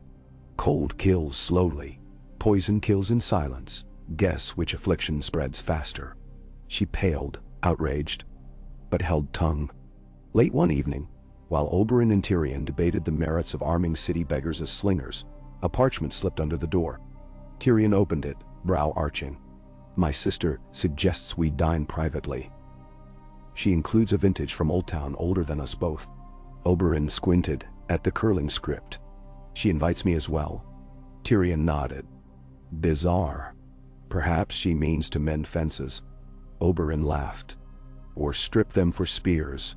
"Cold kills slowly. Poison kills in silence. Guess which affliction spreads faster." She paled, outraged, but held tongue. Late one evening, while Oberyn and Tyrion debated the merits of arming city beggars as slingers, a parchment slipped under the door. Tyrion opened it, brow arching. "My sister suggests we dine privately. She includes a vintage from Old Town older than us both." Oberyn squinted at the curling script. "She invites me as well?" Tyrion nodded. "Bizarre. Perhaps she means to mend fences." Oberyn laughed. "Or strip them for spears."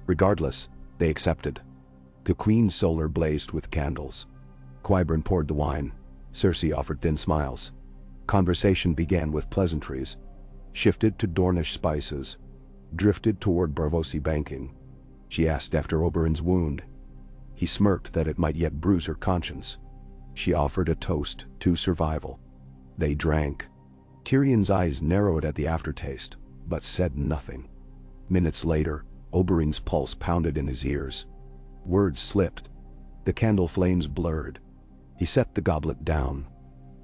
Regardless, they accepted. The Queen's solar blazed with candles. Qyburn poured the wine. Cersei offered thin smiles. Conversation began with pleasantries, shifted to Dornish spices, drifted toward Braavosi banking. She asked after Oberyn's wound. He smirked that it might yet bruise her conscience. She offered a toast to survival. They drank. Tyrion's eyes narrowed at the aftertaste, but said nothing. Minutes later, Oberyn's pulse pounded in his ears. Words slipped. The candle flames blurred. He set the goblet down.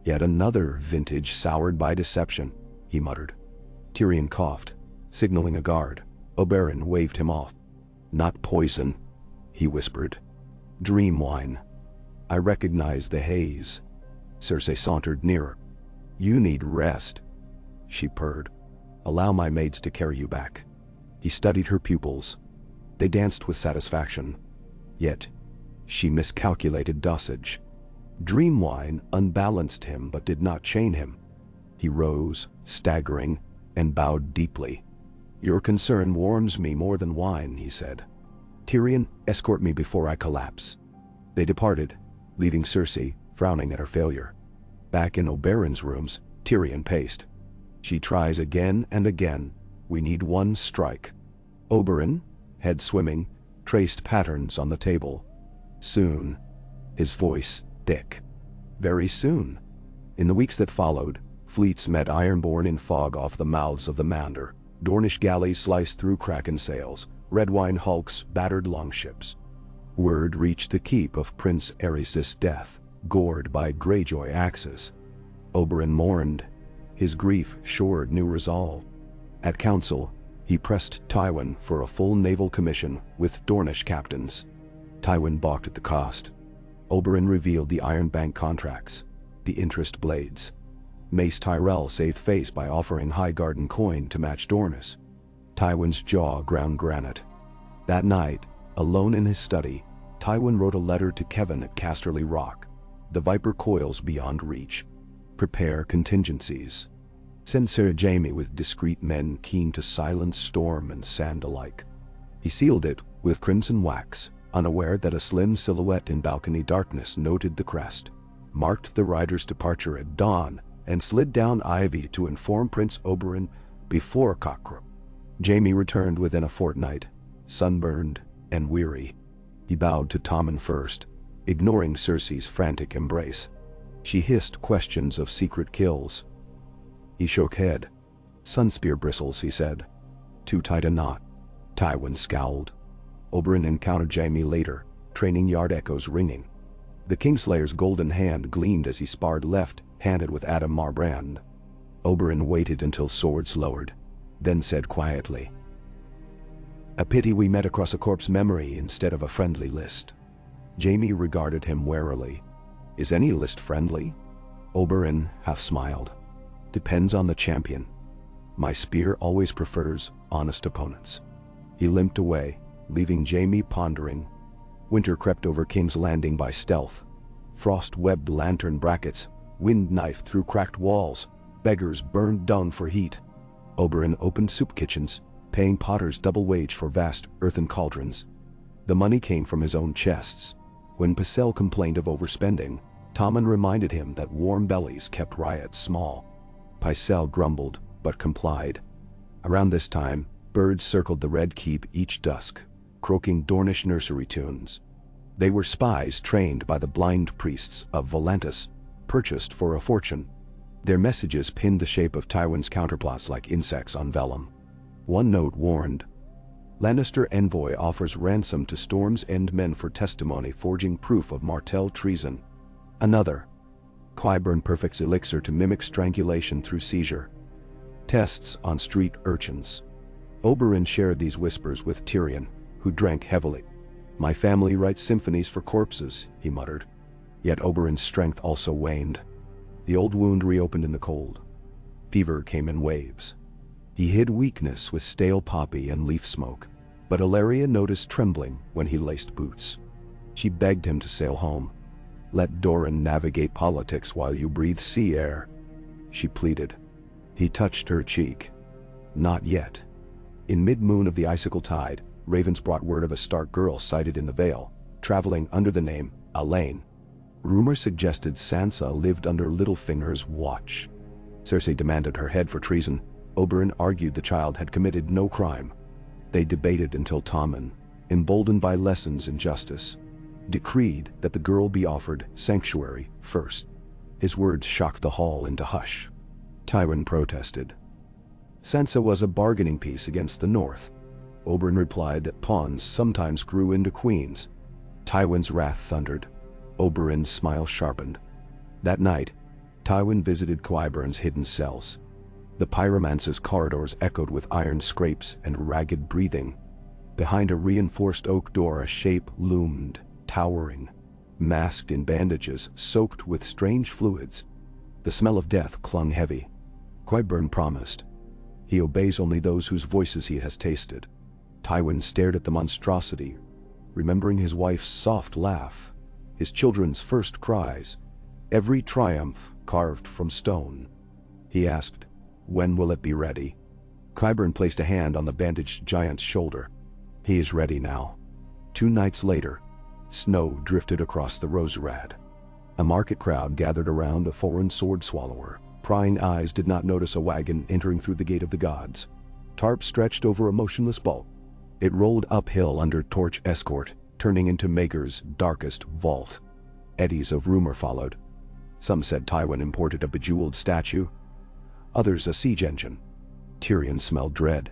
"Yet another vintage soured by deception," he muttered. Tyrion coughed, signaling a guard. Oberyn waved him off. "Not poison," he whispered. "Dream wine. I recognize the haze." Cersei sauntered nearer. "You need rest," she purred. "Allow my maids to carry you back." He studied her pupils. They danced with satisfaction. Yet, she miscalculated dosage. Dream wine unbalanced him but did not chain him. He rose, staggering, and bowed deeply. "Your concern warms me more than wine," he said. "Tyrion, escort me before I collapse." They departed, leaving Cersei frowning at her failure. Back in Oberyn's rooms, Tyrion paced. "She tries again and again. We need one strike." Oberyn, head swimming, traced patterns on the table. "Soon." His voice thick. "Very soon." In the weeks that followed, Fleets met ironborn in fog off the mouths of the Mander. Dornish galleys sliced through kraken sails, red wine hulks battered longships. Word reached the keep of Prince Aerys' death, gored by Greyjoy axes. Oberyn mourned. His grief shored new resolve. At council, he pressed Tywin for a full naval commission with Dornish captains. Tywin balked at the cost. Oberyn revealed the Iron Bank contracts, the interest blades. Mace Tyrell saved face by offering Highgarden coin to match Dornis. Tywin's jaw ground granite. That night, alone in his study, Tywin wrote a letter to Kevin at Casterly Rock. The Viper coils beyond reach. Prepare contingencies. Send Sir Jaime with discreet men keen to silence storm and sand alike. He sealed it with crimson wax, unaware that a slim silhouette in balcony darkness noted the crest, marked the rider's departure at dawn, and slid down ivy to inform Prince Oberyn before cockcrow. Jaime returned within a fortnight, sunburned and weary. He bowed to Tommen first, ignoring Cersei's frantic embrace. She hissed questions of secret kills. He shook head. Sunspear bristles, he said. Too tight a knot. Tywin scowled. Oberyn encountered Jaime later, training yard echoes ringing. The Kingslayer's golden hand gleamed as he sparred left-handed with Adam Marbrand. Oberyn waited until swords lowered, then said quietly, "A pity we met across a corpse memory instead of a friendly list." Jaime regarded him warily. "Is any list friendly?" Oberyn half smiled. "Depends on the champion. My spear always prefers honest opponents." He limped away, leaving Jaime pondering. Winter crept over King's Landing by stealth. Frost-webbed lantern brackets, wind knifed through cracked walls, beggars burned dung for heat. Oberyn opened soup kitchens, paying potters double wage for vast earthen cauldrons. The money came from his own chests. When Pycelle complained of overspending, Tommen reminded him that warm bellies kept riots small. Pycelle grumbled, but complied. Around this time, birds circled the Red Keep each dusk, croaking Dornish nursery tunes. They were spies trained by the blind priests of Volantis, purchased for a fortune. Their messages pinned the shape of Tywin's counterplots like insects on vellum. One note warned, "Lannister envoy offers ransom to Storm's End men for testimony forging proof of Martell treason." Another, "Qyburn perfects elixir to mimic strangulation through seizure. Tests on street urchins." Oberyn shared these whispers with Tyrion, who drank heavily. "My family writes symphonies for corpses," he muttered. Yet Oberyn's strength also waned. The old wound reopened in the cold. Fever came in waves. He hid weakness with stale poppy and leaf smoke, but Ilaria noticed trembling when he laced boots. She begged him to sail home. "Let Doran navigate politics while you breathe sea air," she pleaded. He touched her cheek. "Not yet." In mid-moon of the icicle tide, ravens brought word of a Stark girl sighted in the Vale, traveling under the name Elaine. Rumor suggested Sansa lived under Littlefinger's watch. Cersei demanded her head for treason. Oberyn argued the child had committed no crime. They debated until Tommen, emboldened by lessons in justice, decreed that the girl be offered sanctuary first. His words shocked the hall into hush. Tywin protested. Sansa was a bargaining piece against the North. Oberyn replied that pawns sometimes grew into queens. Tywin's wrath thundered. Oberyn's smile sharpened. That night, Tywin visited Qyburn's hidden cells. The pyromancer's corridors echoed with iron scrapes and ragged breathing. Behind a reinforced oak door a shape loomed, towering, masked in bandages soaked with strange fluids. The smell of death clung heavy. Qyburn promised. He obeys only those whose voices he has tasted. Tywin stared at the monstrosity, remembering his wife's soft laugh, his children's first cries, every triumph carved from stone. He asked, "When will it be ready?" Qyburn placed a hand on the bandaged giant's shoulder. "He is ready now." 2 nights later, snow drifted across the Roserad. A market crowd gathered around a foreign sword swallower. Prying eyes did not notice a wagon entering through the Gate of the Gods. Tarp stretched over a motionless bulk. It rolled uphill under torch escort, turning into Maegor's darkest vault. Eddies of rumor followed. Some said Tywin imported a bejeweled statue. others a siege engine. Tyrion smelled dread.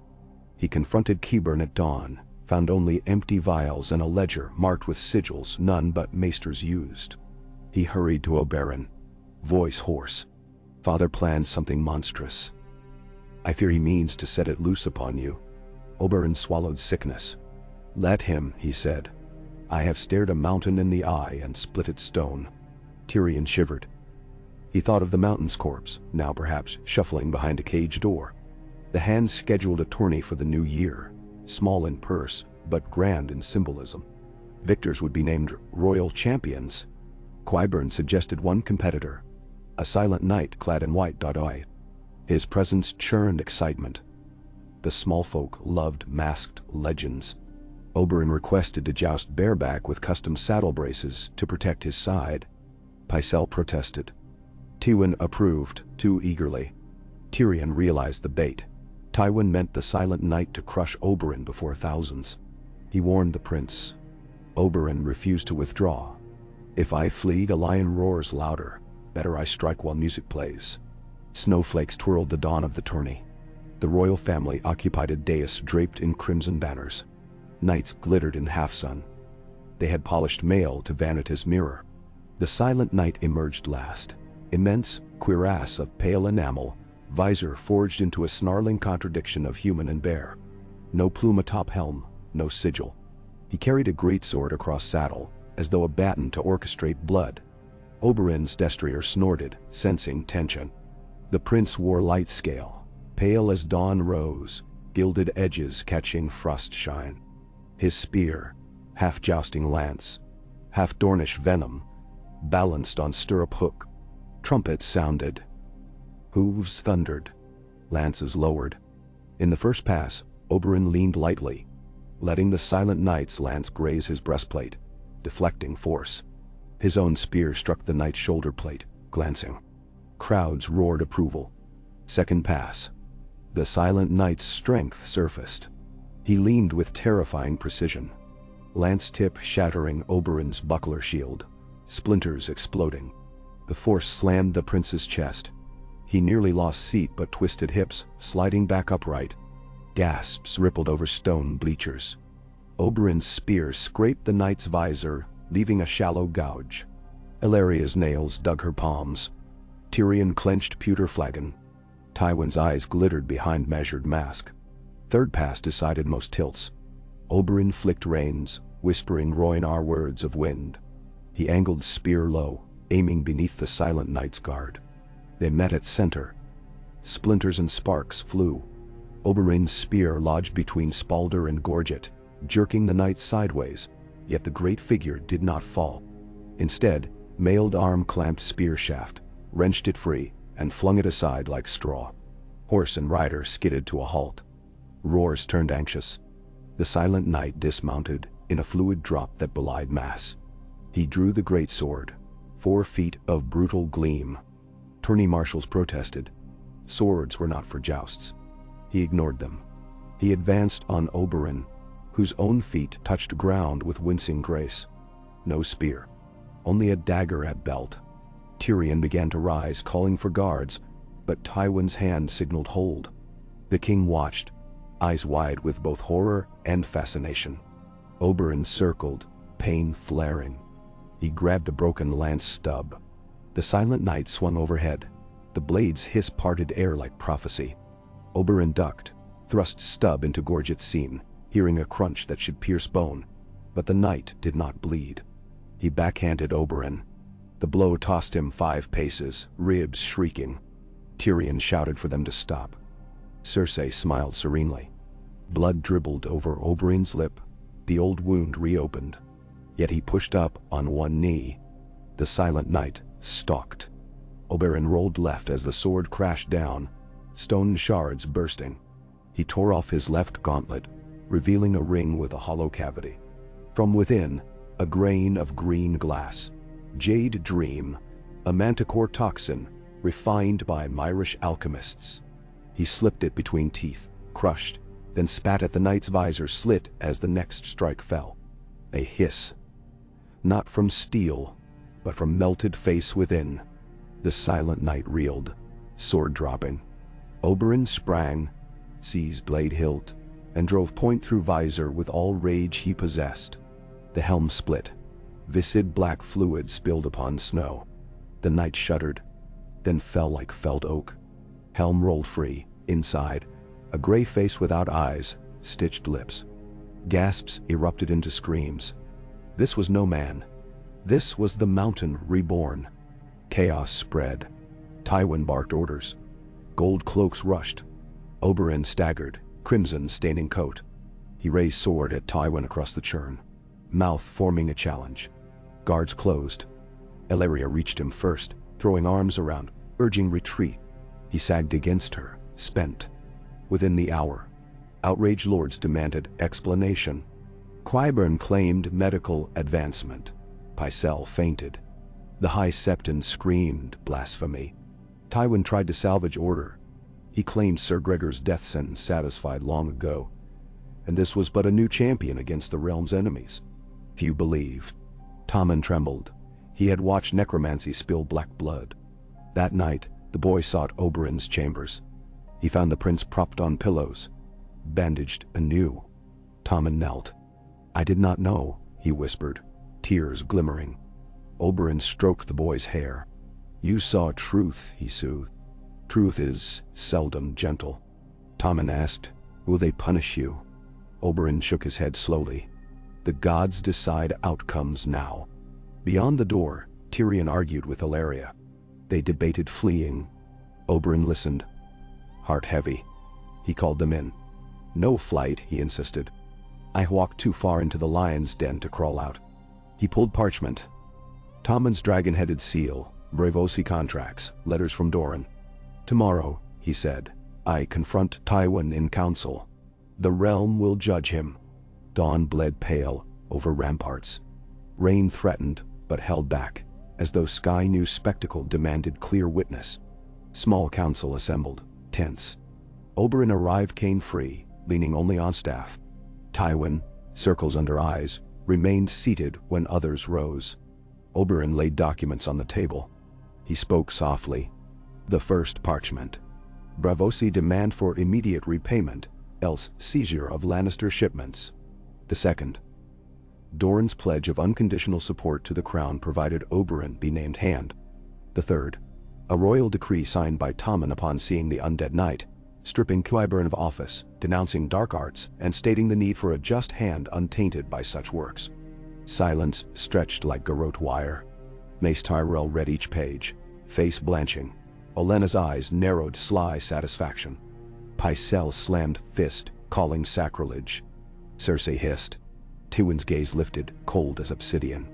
He confronted Qyburn at dawn, found only empty vials and a ledger marked with sigils none but maesters used. He hurried to Oberyn, voice hoarse. "Father plans something monstrous. I fear he means to set it loose upon you." Oberyn swallowed sickness. "Let him," he said. "I have stared a mountain in the eye and split its stone." Tyrion shivered. He thought of the mountain's corpse, now perhaps shuffling behind a cage door. The hands scheduled a tourney for the new year, small in purse, but grand in symbolism. Victors would be named royal champions. Qyburn suggested one competitor, a silent knight clad in white. His presence churned excitement. The small folk loved masked legends. Oberyn requested to joust bareback with custom saddle braces to protect his side. Pycelle protested. Tywin approved, too eagerly. Tyrion realized the bait. Tywin meant the silent knight to crush Oberyn before thousands. He warned the prince. Oberyn refused to withdraw. "If I flee, a lion roars louder. Better I strike while music plays." Snowflakes twirled the dawn of the tourney. The royal family occupied a dais draped in crimson banners. Knights glittered in half-sun. They had polished mail to vanity's mirror. The silent knight emerged last. Immense cuirass of pale enamel, visor forged into a snarling contradiction of human and bear. No plume atop helm, no sigil. He carried a greatsword across saddle, as though a baton to orchestrate blood. Oberyn's destrier snorted, sensing tension. The prince wore light scale, pale as dawn rose, gilded edges catching frost shine. His spear, half jousting lance, half Dornish venom, balanced on stirrup hook. Trumpets sounded. Hooves thundered. Lances lowered. In the first pass, Oberyn leaned lightly, letting the silent knight's lance graze his breastplate, deflecting force. His own spear struck the knight's shoulder plate, glancing. Crowds roared approval. Second pass. The silent knight's strength surfaced. He leaned with terrifying precision. Lance tip shattering Oberyn's buckler shield, splinters exploding. The force slammed the prince's chest. He nearly lost seat but twisted hips, sliding back upright. Gasps rippled over stone bleachers. Oberyn's spear scraped the knight's visor, leaving a shallow gouge. Illyria's nails dug her palms. Tyrion clenched pewter flagon. Tywin's eyes glittered behind measured mask. Third pass decided most tilts. Oberyn flicked reins, whispering Rhoynar words of wind. He angled spear low, aiming beneath the silent knight's guard. They met at center. Splinters and sparks flew. Oberyn's spear lodged between Spalder and Gorget, jerking the knight sideways, yet the great figure did not fall. Instead, mailed arm clamped spear shaft, wrenched it free, and flung it aside like straw. Horse and rider skidded to a halt. Roars turned anxious. The silent knight dismounted in a fluid drop that belied mass. He drew the greatsword, 4 feet of brutal gleam. Tourney marshals protested. Swords were not for jousts. He ignored them. He advanced on Oberyn, whose own feet touched ground with wincing grace. No spear, only a dagger at belt. Tyrion began to rise, calling for guards, but Tywin's hand signaled hold. The king watched, eyes wide with both horror and fascination. Oberyn circled, pain flaring. He grabbed a broken lance stub. The silent knight swung overhead. The blade's hiss parted air like prophecy. Oberyn ducked, thrust stub into Gorget's seam, hearing a crunch that should pierce bone, but the knight did not bleed. He backhanded Oberyn. The blow tossed him 5 paces, ribs shrieking. Tyrion shouted for them to stop. Cersei smiled serenely. Blood dribbled over Oberyn's lip. The old wound reopened. Yet he pushed up on one knee. The silent knight stalked. Oberyn rolled left as the sword crashed down, stone shards bursting. He tore off his left gauntlet, revealing a ring with a hollow cavity. From within, a grain of green glass. Jade dream, a manticore toxin, refined by Myrish alchemists. He slipped it between teeth, crushed, then spat at the knight's visor slit as the next strike fell. A hiss. Not from steel, but from melted face within. The silent knight reeled, sword dropping. Oberyn sprang, seized blade hilt, and drove point through visor with all rage he possessed. The helm split. Viscid black fluid spilled upon snow. The knight shuddered, then fell like felled oak. Helm rolled free. Inside, a gray face without eyes, stitched lips. Gasps erupted into screams. This was no man. This was the mountain reborn. Chaos spread. Tywin barked orders. Gold cloaks rushed. Oberyn staggered, crimson staining coat. He raised sword at Tywin across the churn, mouth forming a challenge. Guards closed. Elaria reached him first, throwing arms around, urging retreat. He sagged against her, spent. Within the hour, outraged lords demanded explanation. Qyburn claimed medical advancement. Pycelle fainted. The High Septon screamed blasphemy. Tywin tried to salvage order. He claimed Sir Gregor's death sentence satisfied long ago, and this was but a new champion against the realm's enemies. Few believed. Tommen trembled. He had watched necromancy spill black blood. That night, the boy sought Oberyn's chambers. He found the prince propped on pillows, bandaged anew. Tommen knelt. "I did not know," he whispered, tears glimmering. Oberyn stroked the boy's hair. "You saw truth," he soothed. "Truth is seldom gentle." Tommen asked, "Will they punish you?" Oberyn shook his head slowly. "The gods decide outcomes now." Beyond the door, Tyrion argued with Elaria. They debated fleeing. Oberyn listened, heart heavy. He called them in. "No flight," he insisted. "I walked too far into the lion's den to crawl out." He pulled parchment. Tommen's dragon-headed seal, Braavosi contracts, letters from Doran. "Tomorrow," he said, "I confront Tywin in council. The realm will judge him." Dawn bled pale over ramparts. Rain threatened, but held back, as though sky new spectacle demanded clear witness. Small council assembled, tense. Oberyn arrived cane-free, leaning only on staff. Tywin, circles under eyes, remained seated when others rose. Oberyn laid documents on the table. He spoke softly. The first parchment. Braavosi demand for immediate repayment, else seizure of Lannister shipments. The second. Doran's pledge of unconditional support to the crown provided Oberyn be named hand. The third. A royal decree signed by Tommen upon seeing the undead knight, stripping Qyburn of office, denouncing dark arts, and stating the need for a just hand untainted by such works. Silence stretched like garrote wire. Mace Tyrell read each page, face blanching. Olenna's eyes narrowed sly satisfaction. Pycelle slammed fist, calling sacrilege. Cersei hissed. Tywin's gaze lifted, cold as obsidian.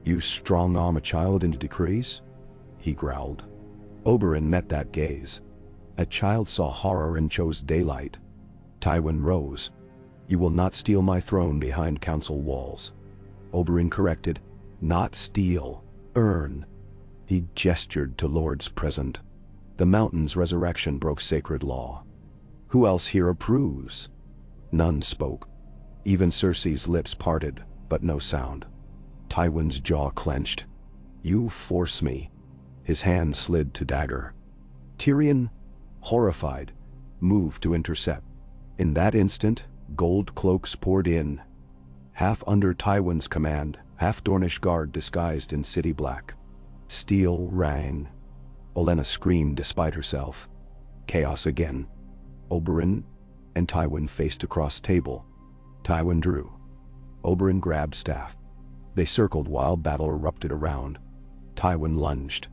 "You strong-arm a child into decrees?" he growled. Oberyn met that gaze. A child saw horror and chose daylight. Tywin rose. "You will not steal my throne behind council walls." Oberyn corrected. "Not steal, earn." He gestured to lords present. The mountain's resurrection broke sacred law. "Who else here approves?" None spoke. Even Cersei's lips parted, but no sound. Tywin's jaw clenched. "You force me." His hand slid to dagger. Tyrion, horrified, moved to intercept. In that instant, gold cloaks poured in. Half under Tywin's command, half Dornish guard disguised in city black. Steel rang. Olenna screamed despite herself. Chaos again. Oberyn and Tywin faced across table. Tywin drew. Oberyn grabbed staff. They circled while battle erupted around. Tywin lunged.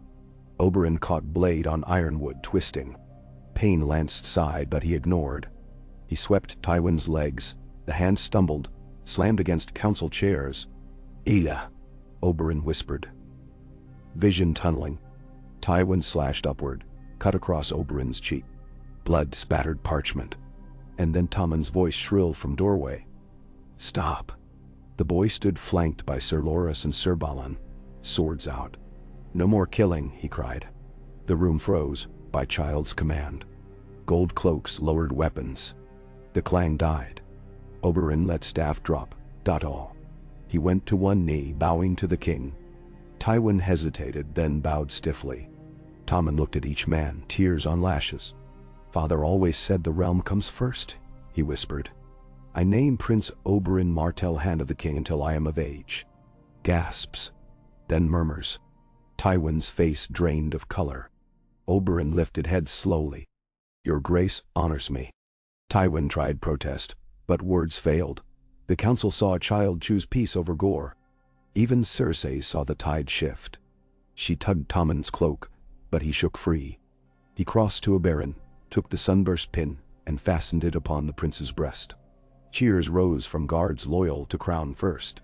Oberyn caught blade on ironwood, twisting. Pain lanced side, but he ignored. He swept Tywin's legs. The hand stumbled, slammed against council chairs. "Ela," Oberyn whispered. Vision tunneling. Tywin slashed upward, cut across Oberyn's cheek. Blood spattered parchment. And then Tommen's voice shrilled from doorway. "Stop." The boy stood flanked by Sir Loras and Sir Balon, swords out. "No more killing," he cried. The room froze, by child's command. Gold cloaks lowered weapons. The clang died. Oberyn let staff drop, all. He went to one knee, bowing to the king. Tywin hesitated, then bowed stiffly. Tommen looked at each man, tears on lashes. Father always said the realm comes first, he whispered. I name Prince Oberyn Martell Hand of the King until I am of age. Gasps, then murmurs. Tywin's face drained of color. Oberyn lifted head slowly. Your Grace honors me. Tywin tried protest, but words failed. The council saw a child choose peace over gore. Even Cersei saw the tide shift. She tugged Tommen's cloak, but he shook free. He crossed to Oberyn, took the sunburst pin, and fastened it upon the prince's breast. Cheers rose from guards loyal to Crown First.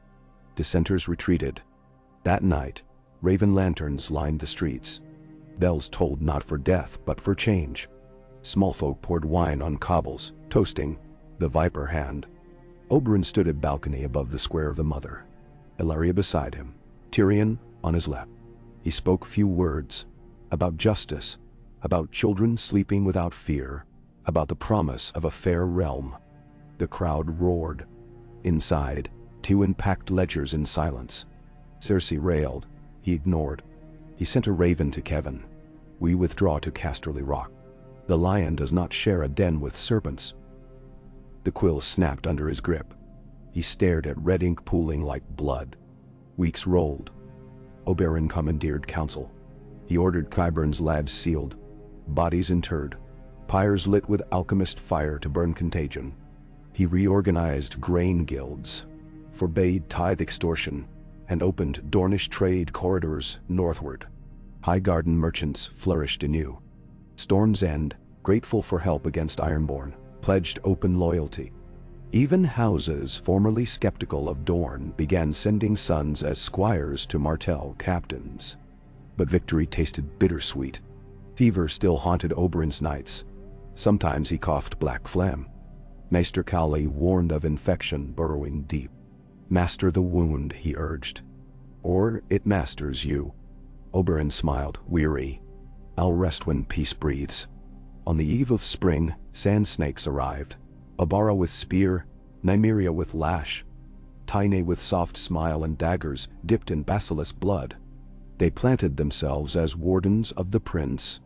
Dissenters retreated. That night, raven lanterns lined the streets. Bells tolled not for death but for change. Small folk poured wine on cobbles, toasting the Viper Hand. Oberyn stood at balcony above the square of the Mother. Ellaria beside him, Tyrion on his lap. He spoke few words, about justice, about children sleeping without fear, about the promise of a fair realm. The crowd roared. Inside, Tywin packed ledgers in silence. Cersei railed. He ignored. He sent a raven to Kevin. We withdraw to Casterly Rock. The lion does not share a den with serpents. The quill snapped under his grip. He stared at red ink pooling like blood. Weeks rolled. Oberyn commandeered council. He ordered Qyburn's lads sealed, bodies interred, pyres lit with alchemist fire to burn contagion. He reorganized grain guilds, forbade tithe extortion, and opened Dornish trade corridors northward. Highgarden merchants flourished anew. Storm's End, grateful for help against Ironborn, pledged open loyalty. Even houses formerly skeptical of Dorne began sending sons as squires to Martell captains. But victory tasted bittersweet. Fever still haunted Oberyn's nights. Sometimes he coughed black phlegm. Maester Cowley warned of infection burrowing deep. Master the wound, he urged. Or it masters you. Oberyn smiled, weary. I'll rest when peace breathes. On the eve of spring, sand snakes arrived. Abara with spear, Nymeria with lash, Tyne with soft smile and daggers dipped in basilisk blood. They planted themselves as wardens of the prince.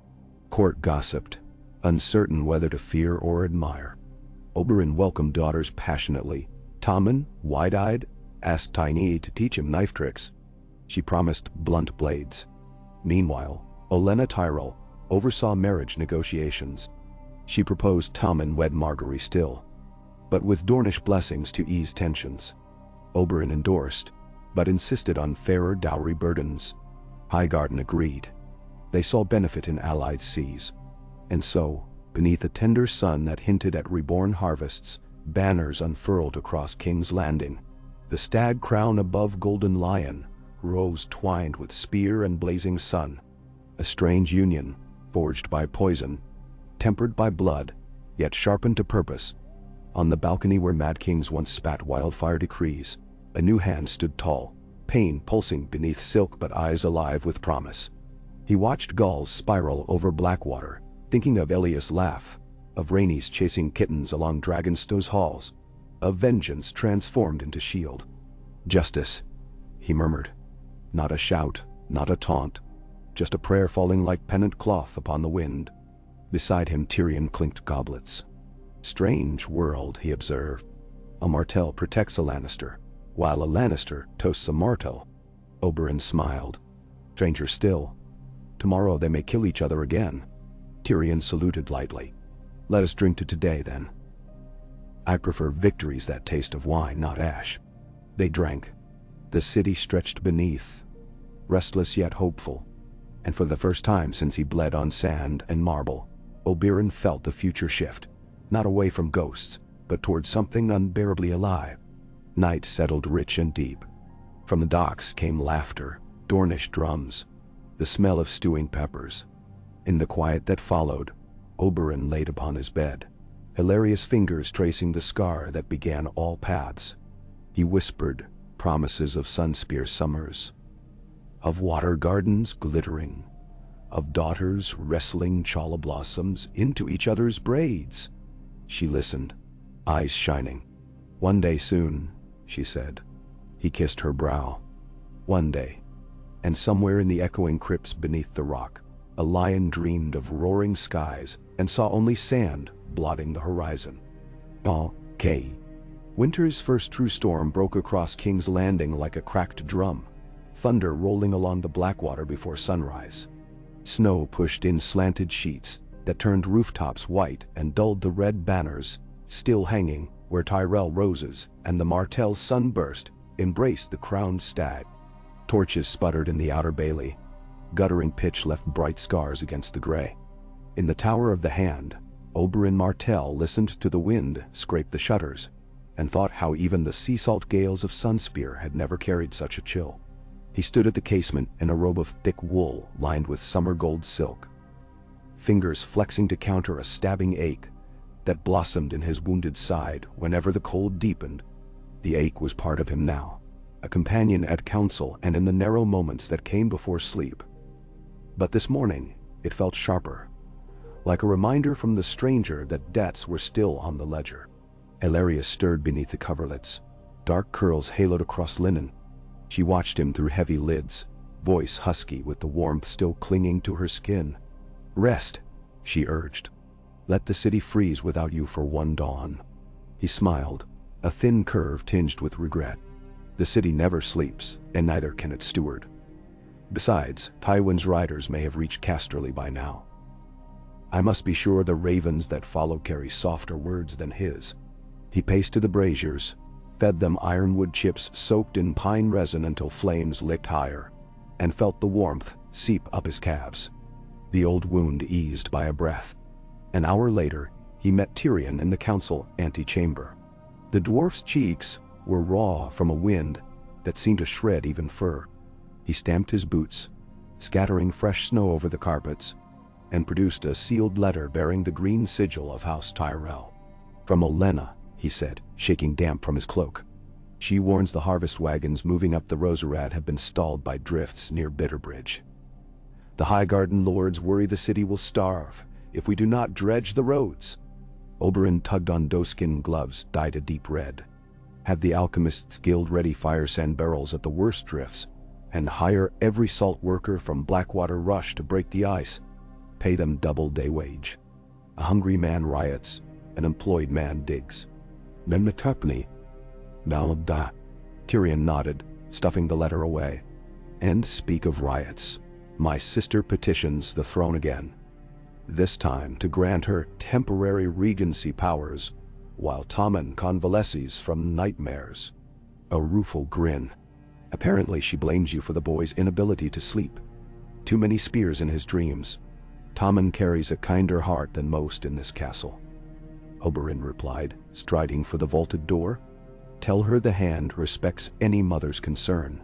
Court gossiped, uncertain whether to fear or admire. Oberyn welcomed daughters passionately. Tommen, wide-eyed, asked Tyne to teach him knife tricks. She promised blunt blades. Meanwhile, Olenna Tyrell oversaw marriage negotiations. She proposed Tommen wed Margaery still, but with Dornish blessings to ease tensions. Oberyn endorsed, but insisted on fairer dowry burdens. Highgarden agreed. They saw benefit in allied seas. And so, beneath a tender sun that hinted at reborn harvests, banners unfurled across King's Landing. The stag crown above Golden Lion rose twined with spear and blazing sun. A strange union, forged by poison, tempered by blood, yet sharpened to purpose. On the balcony where mad kings once spat wildfire decrees, a new hand stood tall, pain pulsing beneath silk but eyes alive with promise. He watched gulls spiral over Blackwater, thinking of Elias' laugh, of Rhaenys chasing kittens along Dragonstow's halls, of vengeance transformed into shield. Justice, he murmured. Not a shout, not a taunt, just a prayer falling like pennant cloth upon the wind. Beside him Tyrion clinked goblets. Strange world, he observed. A Martell protects a Lannister, while a Lannister toasts a Martell. Oberyn smiled. Stranger still. Tomorrow they may kill each other again. Tyrion saluted lightly. Let us drink to today, then. I prefer victories that taste of wine, not ash. They drank. The city stretched beneath, restless yet hopeful. And for the first time since he bled on sand and marble, Oberyn felt the future shift, not away from ghosts, but toward something unbearably alive. Night settled rich and deep. From the docks came laughter, Dornish drums, the smell of stewing peppers. In the quiet that followed, Oberyn laid upon his bed, Ellaria's fingers tracing the scar that began all paths. He whispered promises of Sunspear summers, of water gardens glittering, of daughters wrestling chala blossoms into each other's braids. She listened, eyes shining. One day soon, she said. He kissed her brow. One day. And somewhere in the echoing crypts beneath the rock, a lion dreamed of roaring skies, and saw only sand blotting the horizon. Okay. Winter's first true storm broke across King's Landing like a cracked drum, thunder rolling along the Blackwater before sunrise. Snow pushed in slanted sheets that turned rooftops white and dulled the red banners still hanging where Tyrell roses and the Martell sunburst embraced the crowned stag. Torches sputtered in the outer bailey. Guttering pitch left bright scars against the gray. In the Tower of the Hand, Oberyn Martell listened to the wind scrape the shutters and thought how even the sea salt gales of Sunspear had never carried such a chill. He stood at the casement in a robe of thick wool lined with summer gold silk, fingers flexing to counter a stabbing ache that blossomed in his wounded side whenever the cold deepened. The ache was part of him now, a companion at council and in the narrow moments that came before sleep. But this morning, it felt sharper, like a reminder from the stranger that debts were still on the ledger. Ilaria stirred beneath the coverlets, dark curls haloed across linen. She watched him through heavy lids, voice husky with the warmth still clinging to her skin. "Rest," she urged. "Let the city freeze without you for one dawn." He smiled, a thin curve tinged with regret. The city never sleeps, and neither can its steward. Besides, Tywin's riders may have reached Casterly by now. I must be sure the ravens that follow carry softer words than his. He paced to the braziers, fed them ironwood chips soaked in pine resin until flames licked higher, and felt the warmth seep up his calves. The old wound eased by a breath. An hour later, he met Tyrion in the council antechamber. The dwarf's cheeks were raw from a wind that seemed to shred even fur. He stamped his boots, scattering fresh snow over the carpets, and produced a sealed letter bearing the green sigil of House Tyrell. "From Olenna," he said, shaking damp from his cloak. "She warns the harvest wagons moving up the Roserad have been stalled by drifts near Bitterbridge. The Highgarden lords worry the city will starve if we do not dredge the roads." Oberyn tugged on doeskin gloves dyed a deep red. "Have the Alchemists Guild ready fire sand barrels at the worst drifts, and hire every salt worker from Blackwater Rush to break the ice. Pay them double day wage. A hungry man riots, an employed man digs. Memnatupni." "Malabda." Tyrion nodded, stuffing the letter away. "And speak of riots, my sister petitions the throne again. This time to grant her temporary regency powers, while Tommen convalesces from nightmares." A rueful grin. "Apparently she blames you for the boy's inability to sleep. Too many spears in his dreams. Tommen carries a kinder heart than most in this castle." Oberyn replied, striding for the vaulted door. "Tell her the Hand respects any mother's concern,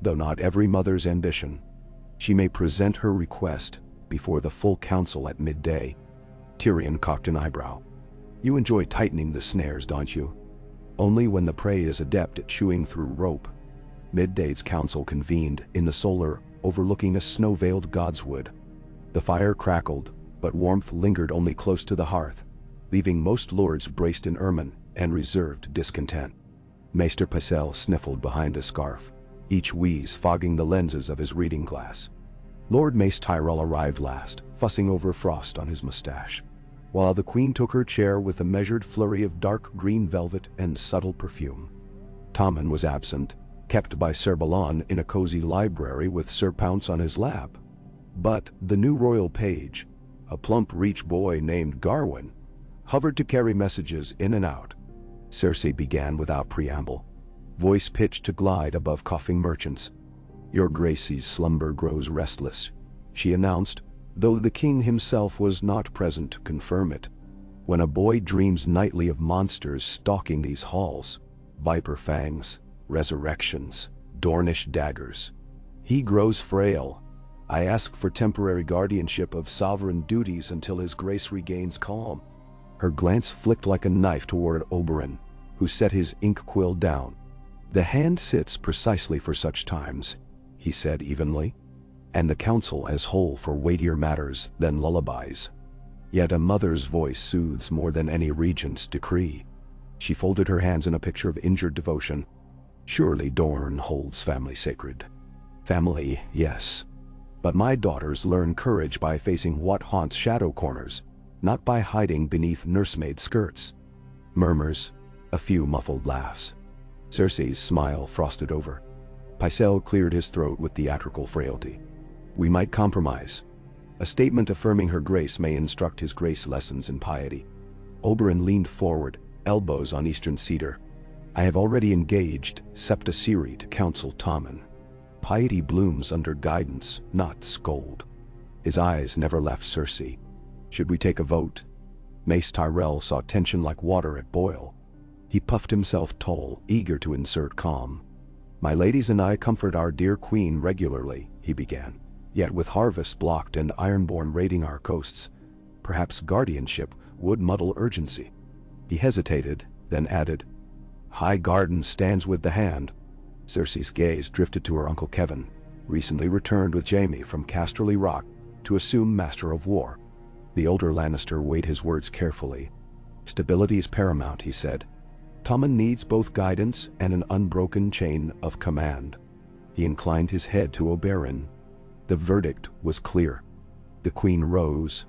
though not every mother's ambition. She may present her request before the full council at midday." Tyrion cocked an eyebrow. "You enjoy tightening the snares, don't you?" "Only when the prey is adept at chewing through rope." Midday's council convened in the solar overlooking a snow-veiled godswood. The fire crackled, but warmth lingered only close to the hearth, leaving most lords braced in ermine and reserved discontent. Maester Pycelle sniffled behind a scarf, each wheeze fogging the lenses of his reading glass. Lord Mace Tyrell arrived last, fussing over frost on his mustache, while the Queen took her chair with a measured flurry of dark green velvet and subtle perfume. Tommen was absent, kept by Sir Balon in a cozy library with Sir Pounce on his lap. But the new royal page, a plump reach boy named Garwin, hovered to carry messages in and out. Cersei began without preamble, voice pitched to glide above coughing merchants. "Your Gracie's slumber grows restless," she announced, though the king himself was not present to confirm it. "When a boy dreams nightly of monsters stalking these halls, viper fangs, resurrections, Dornish daggers, he grows frail. I ask for temporary guardianship of sovereign duties until his grace regains calm." Her glance flicked like a knife toward Oberyn, who set his ink quill down. "The Hand sits precisely for such times," he said evenly, "and the council as whole for weightier matters than lullabies. Yet a mother's voice soothes more than any regent's decree." She folded her hands in a picture of injured devotion. "Surely Dorne holds family sacred." "Family, yes. But my daughters learn courage by facing what haunts shadow corners. not by hiding beneath nursemaid skirts. Murmurs, a few muffled laughs. Cersei's smile frosted over. Pycelle cleared his throat with theatrical frailty. We might compromise. A statement affirming her grace may instruct his grace lessons in piety. Oberyn leaned forward, elbows on eastern cedar. I have already engaged Septa Ciri to counsel Tommen. Piety blooms under guidance, not scold. His eyes never left Cersei. Should we take a vote? Mace Tyrell saw tension like water at boil. He puffed himself tall, eager to insert calm. My ladies and I comfort our dear queen regularly, he began. Yet with harvest blocked and Ironborn raiding our coasts, perhaps guardianship would muddle urgency. He hesitated, then added, High Garden stands with the hand. Cersei's gaze drifted to her Uncle Kevin, recently returned with Jaime from Casterly Rock to assume Master of War. The older Lannister weighed his words carefully. Stability is paramount, he said. Tommen needs both guidance and an unbroken chain of command. He inclined his head to Oberyn. The verdict was clear. The queen rose,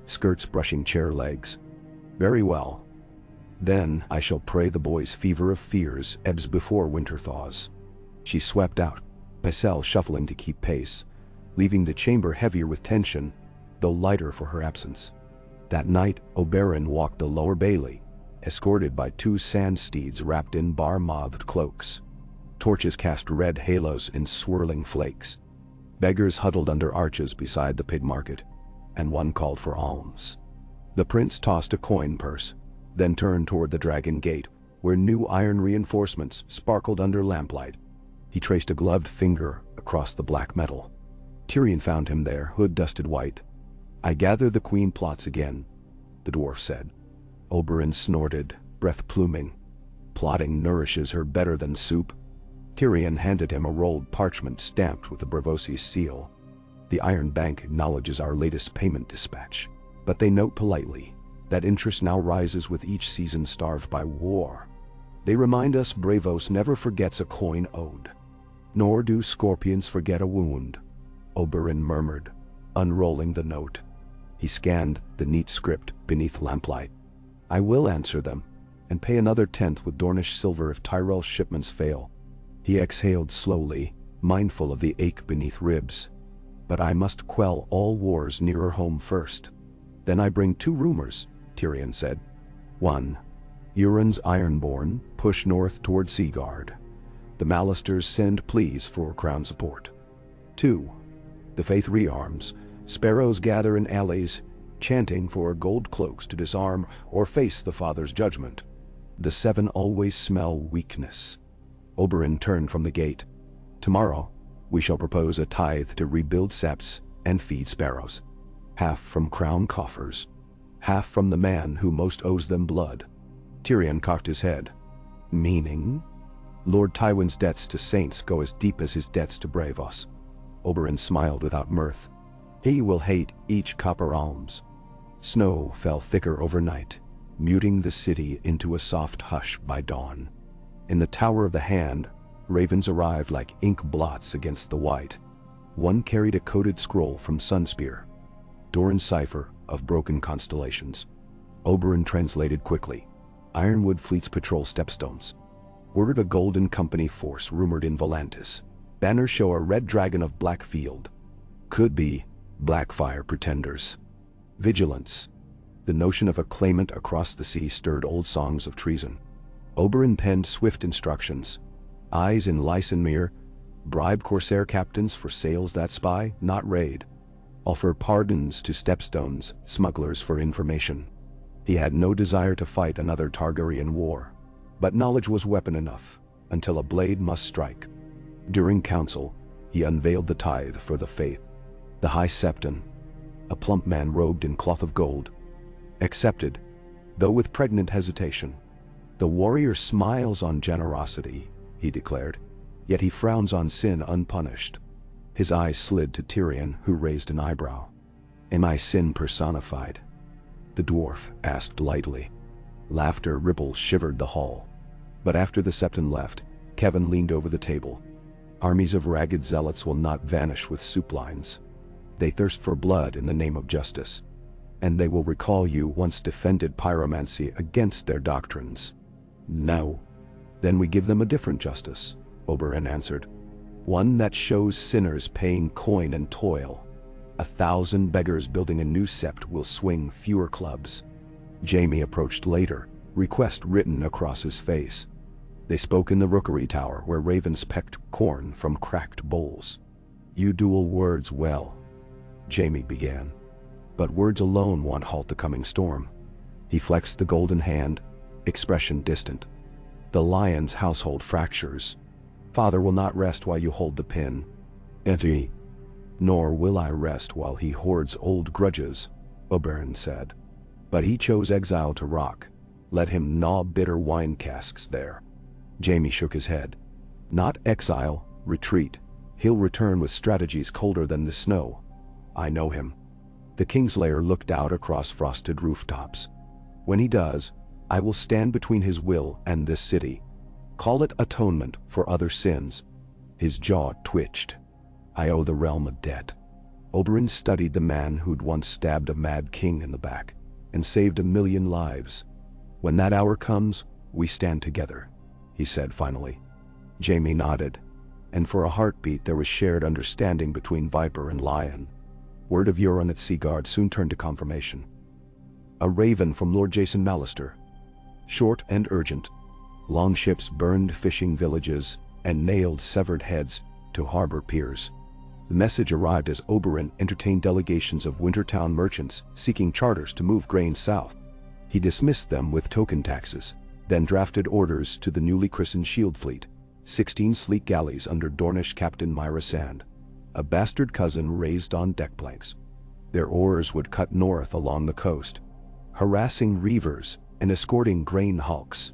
skirts brushing chair legs. Very well. Then I shall pray the boy's fever of fears ebbs before winter thaws. She swept out, Pycelle shuffling to keep pace, leaving the chamber heavier with tension, though lighter for her absence. That night, Oberyn walked the lower bailey, escorted by 2 sand steeds wrapped in bar-mothed cloaks. Torches cast red halos in swirling flakes. Beggars huddled under arches beside the pig market, and one called for alms. The prince tossed a coin purse, then turned toward the Dragon Gate, where new iron reinforcements sparkled under lamplight. He traced a gloved finger across the black metal. Tyrion found him there, hood dusted white. I gather the queen plots again, the dwarf said. Oberyn snorted, breath pluming. Plotting nourishes her better than soup. Tyrion handed him a rolled parchment stamped with the Bravosi's seal. The Iron Bank acknowledges our latest payment dispatch, but they note politely that interest now rises with each season starved by war. They remind us Braavos never forgets a coin owed. Nor do scorpions forget a wound, Oberyn murmured, unrolling the note. He scanned the neat script beneath lamplight. I will answer them, and pay another 10th with Dornish silver if Tyrell's shipments fail. He exhaled slowly, mindful of the ache beneath ribs. But I must quell all wars nearer home first. Then I bring 2 rumors, Tyrion said. 1. Euron's Ironborn push north toward Seaguard. The Malisters send pleas for crown support. 2. The Faith rearms. Sparrows gather in alleys, chanting for gold cloaks to disarm or face the Father's judgment. The 7 always smell weakness. Oberyn turned from the gate. Tomorrow, we shall propose a tithe to rebuild septs and feed sparrows. Half from crown coffers, half from the man who most owes them blood. Tyrion cocked his head. Meaning? Lord Tywin's debts to saints go as deep as his debts to Braavos. Oberyn smiled without mirth. He will hate each copper alms. Snow fell thicker overnight, muting the city into a soft hush by dawn. In the Tower of the Hand, ravens arrived like ink blots against the white. One carried a coded scroll from Sunspear, Doran's cipher of broken constellations. Oberyn translated quickly. Ironwood Fleet's patrol stepstones. Word a Golden Company force rumored in Volantis. Banners show a red dragon of Blackfield. Could be Blackfire pretenders. Vigilance. The notion of a claimant across the sea stirred old songs of treason. Oberyn penned swift instructions. Eyes in Lysanmere. Bribe corsair captains for sails that spy, not raid. Offer pardons to stepstones, smugglers for information. He had no desire to fight another Targaryen war. But knowledge was weapon enough, until a blade must strike. During council, he unveiled the tithe for the faith. The High Septon, a plump man robed in cloth of gold, accepted, though with pregnant hesitation. The warrior smiles on generosity, he declared, yet he frowns on sin unpunished. His eyes slid to Tyrion, who raised an eyebrow. Am I sin personified? The dwarf asked lightly. Laughter ripples shivered the hall. But after the Septon left, Kevin leaned over the table. Armies of ragged zealots will not vanish with soup lines. They thirst for blood in the name of justice. and they will recall you once defended pyromancy against their doctrines. No. Then we give them a different justice, Oberyn answered. One that shows sinners paying coin and toil. 1,000 beggars building a new sept will swing fewer clubs. Jaime approached later, request written across his face. They spoke in the rookery tower where ravens pecked corn from cracked bowls. You duel words well, Jaime began. But words alone won't halt the coming storm. He flexed the golden hand, expression distant. The lion's household fractures. Father will not rest while you hold the pin. Enter. Nor will I rest while he hoards old grudges, Oberyn said. But he chose exile to rock. Let him gnaw bitter wine casks there. Jaime shook his head. Not exile, retreat. He'll return with strategies colder than the snow. I know him. The Kingslayer looked out across frosted rooftops. When he does, I will stand between his will and this city. Call it atonement for other sins. His jaw twitched. I owe the realm a debt. Oberyn studied the man who'd once stabbed a mad king in the back and saved 1,000,000 lives. When that hour comes, we stand together, he said finally. Jaime nodded, and for a heartbeat there was shared understanding between Viper and Lion. Word of Euron at Seaguard soon turned to confirmation. A raven from Lord Jason Mallister. Short and urgent. Longships burned fishing villages and nailed severed heads to harbor piers. The message arrived as Oberyn entertained delegations of Wintertown merchants seeking charters to move grain south. He dismissed them with token taxes, then drafted orders to the newly christened Shield Fleet, 16 sleek galleys under Dornish Captain Myra Sand, a bastard cousin raised on deck planks. Their oars would cut north along the coast, harassing reavers and escorting grain hulks.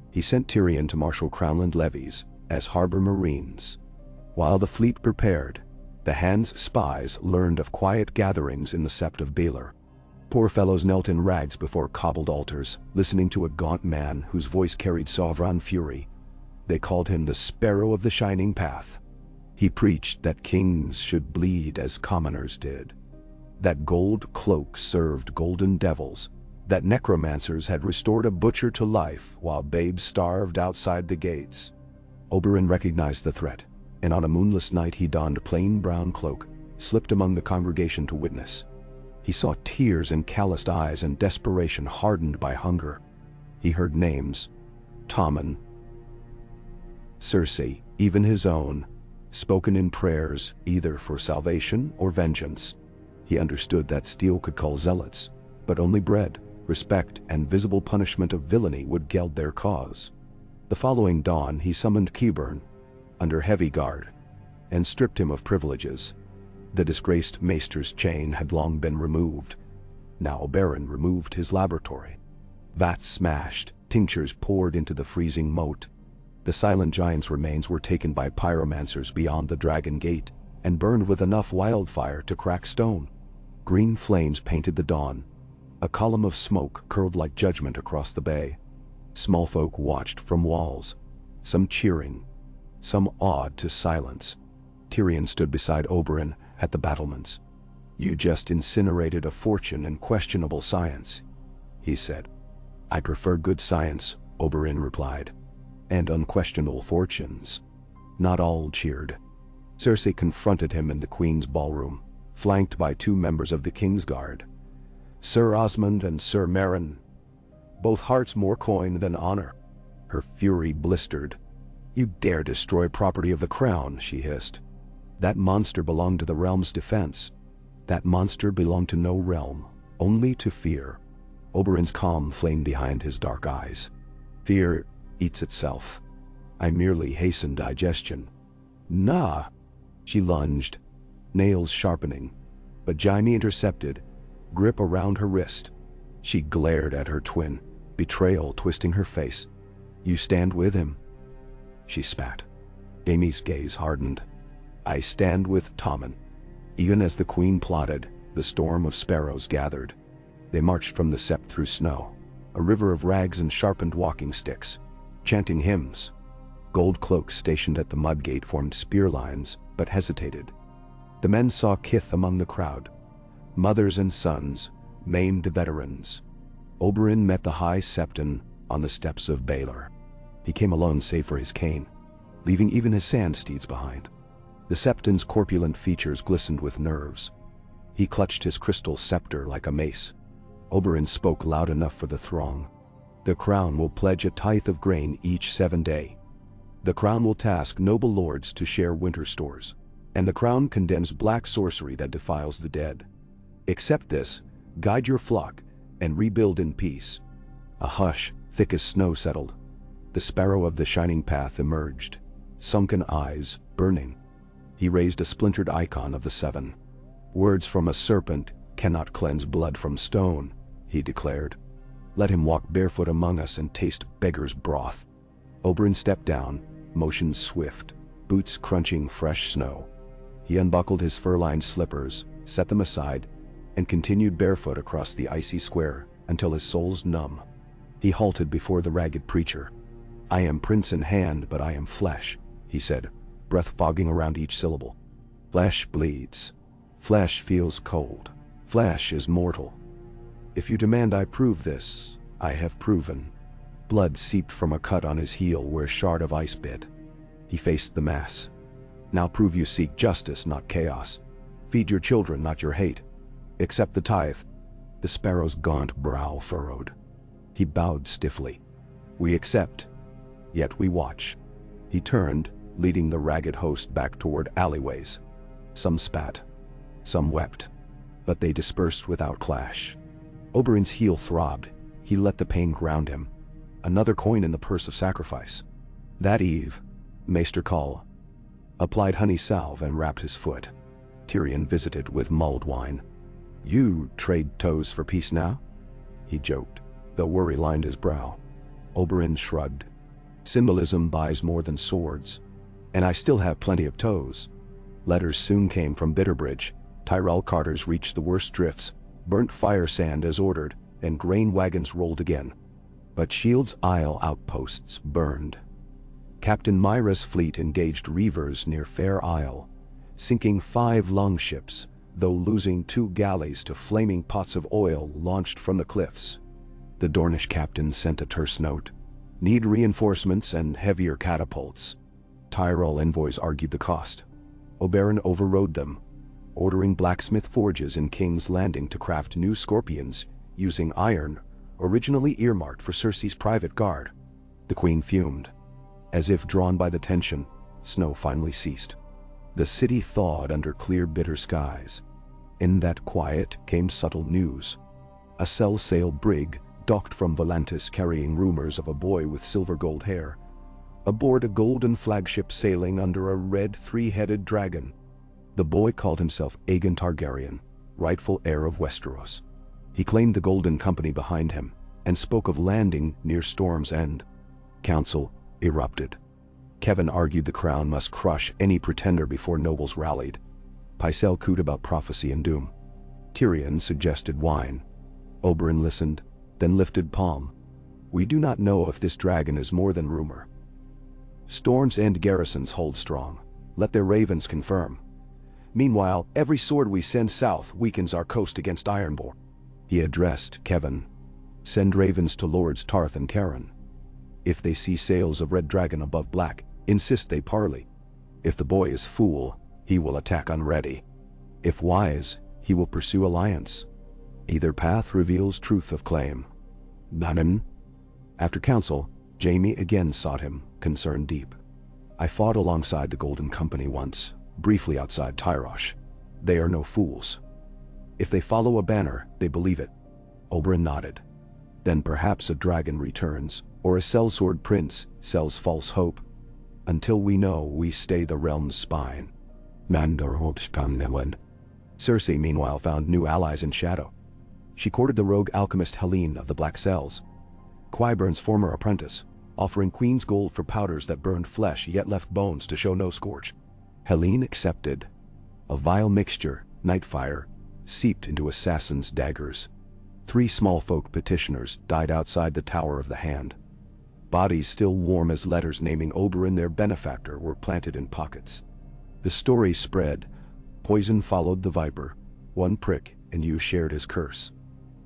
He sent Tyrion to marshal Crownland levies as harbor marines. While the fleet prepared, the Hand's spies learned of quiet gatherings in the Sept of Baelor. Poor fellows knelt in rags before cobbled altars, listening to a gaunt man whose voice carried sovereign fury. They called him the Sparrow of the Shining Path. He preached that kings should bleed as commoners did, that gold cloaks served golden devils, that necromancers had restored a butcher to life while babes starved outside the gates. Oberyn recognized the threat, and on a moonless night he donned a plain brown cloak, slipped among the congregation to witness. He saw tears in calloused eyes and desperation hardened by hunger. He heard names: Tommen, Cersei, even his own, spoken in prayers either for salvation or vengeance. He understood that steel could call zealots, but only bread, respect, and visible punishment of villainy would geld their cause. The following dawn he summoned Qyburn, under heavy guard, and stripped him of privileges. The disgraced maester's chain had long been removed. Now Oberyn removed his laboratory. Vats smashed, tinctures poured into the freezing moat. The silent giant's remains were taken by pyromancers beyond the Dragon Gate and burned with enough wildfire to crack stone. Green flames painted the dawn. A column of smoke curled like judgment across the bay. Small folk watched from walls, some cheering, some awed to silence. Tyrion stood beside Oberyn at the battlements. You just incinerated a fortune in questionable science, he said. I prefer good science, Oberyn replied, and unquestionable fortunes. Not all cheered. Cersei confronted him in the Queen's ballroom, flanked by 2 members of the Kingsguard, Sir Osmond and Sir Meryn. Both hearts more coin than honor. Her fury blistered. You dare destroy property of the crown, she hissed. That monster belonged to the realm's defense. That monster belonged to no realm, only to fear. Oberyn's calm flamed behind his dark eyes. Fear eats itself. I merely hasten digestion. Nah. She lunged, nails sharpening, but Jaime intercepted, grip around her wrist. She glared at her twin, betrayal twisting her face. You stand with him, she spat. Jaime's gaze hardened. I stand with Tommen. Even as the Queen plotted, the storm of sparrows gathered. They marched from the Sept through snow, a river of rags and sharpened walking sticks, chanting hymns. Gold cloaks stationed at the mud gate formed spear lines, but hesitated. The men saw kith among the crowd, mothers and sons, maimed veterans. Oberyn met the High Septon on the steps of Baelor. He came alone save for his cane, leaving even his sand steeds behind. The Septon's corpulent features glistened with nerves. He clutched his crystal scepter like a mace. Oberyn spoke loud enough for the throng. The crown will pledge a tithe of grain each 7 day. The crown will task noble lords to share winter stores. And the crown condemns black sorcery that defiles the dead. Accept this, guide your flock, and rebuild in peace. A hush, thick as snow, settled. The sparrow of the shining path emerged, sunken eyes burning. He raised a splintered icon of the seven. Words from a serpent cannot cleanse blood from stone, he declared. Let him walk barefoot among us and taste beggar's broth. Oberyn stepped down, motion swift, boots crunching fresh snow. He unbuckled his fur-lined slippers, set them aside, and continued barefoot across the icy square until his soles numb. He halted before the ragged preacher. I am prince in hand, but I am flesh, he said, breath fogging around each syllable. Flesh bleeds. Flesh feels cold. Flesh is mortal. If you demand I prove this, I have proven. Blood seeped from a cut on his heel where a shard of ice bit. He faced the mass. Now prove you seek justice, not chaos. Feed your children, not your hate. Accept the tithe. The sparrow's gaunt brow furrowed. He bowed stiffly. We accept, yet we watch. He turned, leading the ragged host back toward alleyways. Some spat. Some wept. But they dispersed without clash. Oberyn's heel throbbed. He let the pain ground him. Another coin in the purse of sacrifice. That eve, Maester Call applied honey salve and wrapped his foot. Tyrion visited with mulled wine. You trade toes for peace now? He joked, though worry lined his brow. Oberyn shrugged. Symbolism buys more than swords, and I still have plenty of toes. Letters soon came from Bitterbridge. Tyrell carters reached the worst drifts, burnt fire sand as ordered, and grain wagons rolled again. But Shield's Isle outposts burned. Captain Myra's fleet engaged reavers near Fair Isle, sinking 5 longships, though losing 2 galleys to flaming pots of oil launched from the cliffs. The Dornish captain sent a terse note. Need reinforcements and heavier catapults. Tyrell envoys argued the cost. Oberyn overrode them, ordering blacksmith forges in King's Landing to craft new scorpions using iron originally earmarked for Cersei's private guard. The queen fumed. As if drawn by the tension, snow finally ceased. The city thawed under clear, bitter skies. In that quiet came subtle news. A sell-sail brig docked from Volantis carrying rumors of a boy with silver-gold hair, aboard a golden flagship sailing under a red 3-headed dragon. The boy called himself Aegon Targaryen, rightful heir of Westeros. He claimed the Golden Company behind him, and spoke of landing near Storm's End. Council erupted. Kevin argued the crown must crush any pretender before nobles rallied. Pycelle cooed about prophecy and doom. Tyrion suggested wine. Oberyn listened, then lifted palm. We do not know if this dragon is more than rumor. Storm's End garrisons hold strong. Let their ravens confirm. Meanwhile, every sword we send south weakens our coast against Ironborn. He addressed Kevin. Send ravens to Lords Tarth and Caron. If they see sails of red dragon above black, insist they parley. If the boy is fool, he will attack unready. If wise, he will pursue alliance. Either path reveals truth of claim. Nanan. After council, Jaime again sought him, concern deep. I fought alongside the Golden Company once, briefly outside Tyrosh. They are no fools. If they follow a banner, they believe it. Oberyn nodded. Then perhaps a dragon returns, or a sellsword prince sells false hope. Until we know, we stay the realm's spine. Cersei meanwhile found new allies in shadow. She courted the rogue alchemist Helene of the Black Cells, Qyburn's former apprentice, offering queen's gold for powders that burned flesh yet left bones to show no scorch. Helene accepted. A vile mixture, Nightfire, seeped into assassins' daggers. 3 small folk petitioners died outside the Tower of the Hand. Bodies still warm as letters naming Oberyn their benefactor were planted in pockets. The story spread. Poison followed the viper. 1 prick, and you shared his curse.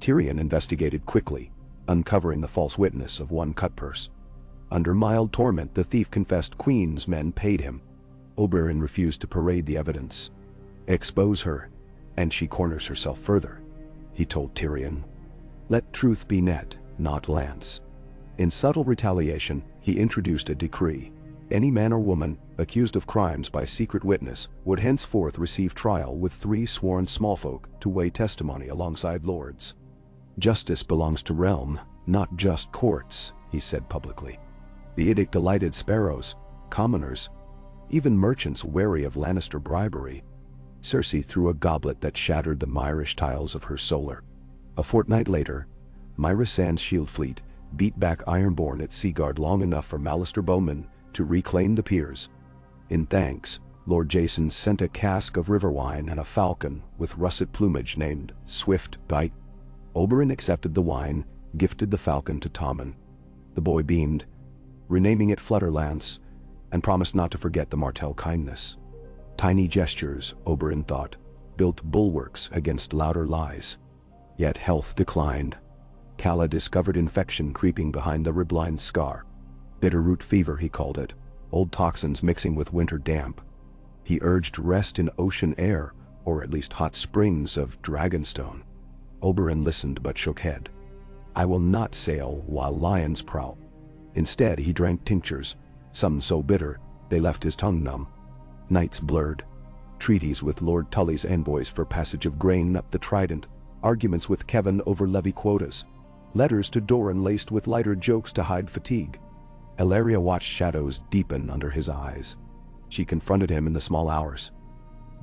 Tyrion investigated quickly, uncovering the false witness of one cutpurse. Under mild torment, the thief confessed Queen's men paid him. Oberyn refused to parade the evidence. Expose her, and she corners herself further, he told Tyrion. Let truth be net, not lance. In subtle retaliation, he introduced a decree. Any man or woman accused of crimes by secret witness would henceforth receive trial with 3 sworn smallfolk to weigh testimony alongside lords. Justice belongs to realm, not just courts, he said publicly. The edict delighted sparrows, commoners, even merchants wary of Lannister bribery. Cersei threw a goblet that shattered the Myrish tiles of her solar. A fortnight later, Myra Sand's shield fleet beat back Ironborn at Seaguard long enough for Mallister bowmen to reclaim the piers. In thanks, Lord Jason sent a cask of river wine and a falcon with russet plumage named Swift Bite. Oberyn accepted the wine, gifted the falcon to Tommen. The boy beamed, renaming it Flutterlance, and promised not to forget the Martell kindness. Tiny gestures, Oberyn thought, built bulwarks against louder lies. Yet health declined. Calla discovered infection creeping behind the ribline scar. Bitterroot fever, he called it, old toxins mixing with winter damp. He urged rest in ocean air, or at least hot springs of Dragonstone. Oberyn listened but shook head. I will not sail while lions prowl. Instead, he drank tinctures, some so bitter they left his tongue numb. Nights blurred. Treaties with Lord Tully's envoys for passage of grain up the Trident, arguments with Kevan over levy quotas, letters to Doran laced with lighter jokes to hide fatigue. Elaria watched shadows deepen under his eyes. She confronted him in the small hours.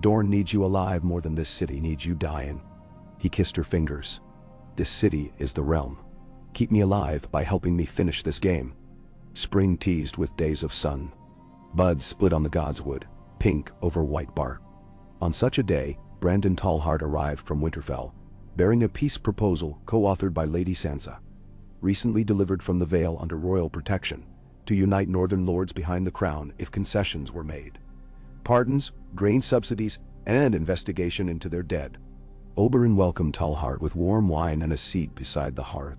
Dorne needs you alive more than this city needs you dying. He kissed her fingers. This city is the realm. Keep me alive by helping me finish this game. Spring teased with days of sun. Buds split on the godswood, pink over white bark. On such a day, Brandon Tallhart arrived from Winterfell, bearing a peace proposal co-authored by Lady Sansa, recently delivered from the Vale under royal protection, to unite northern lords behind the crown if concessions were made. Pardons, grain subsidies, and investigation into their dead. Oberyn welcomed Tallhart with warm wine and a seat beside the hearth.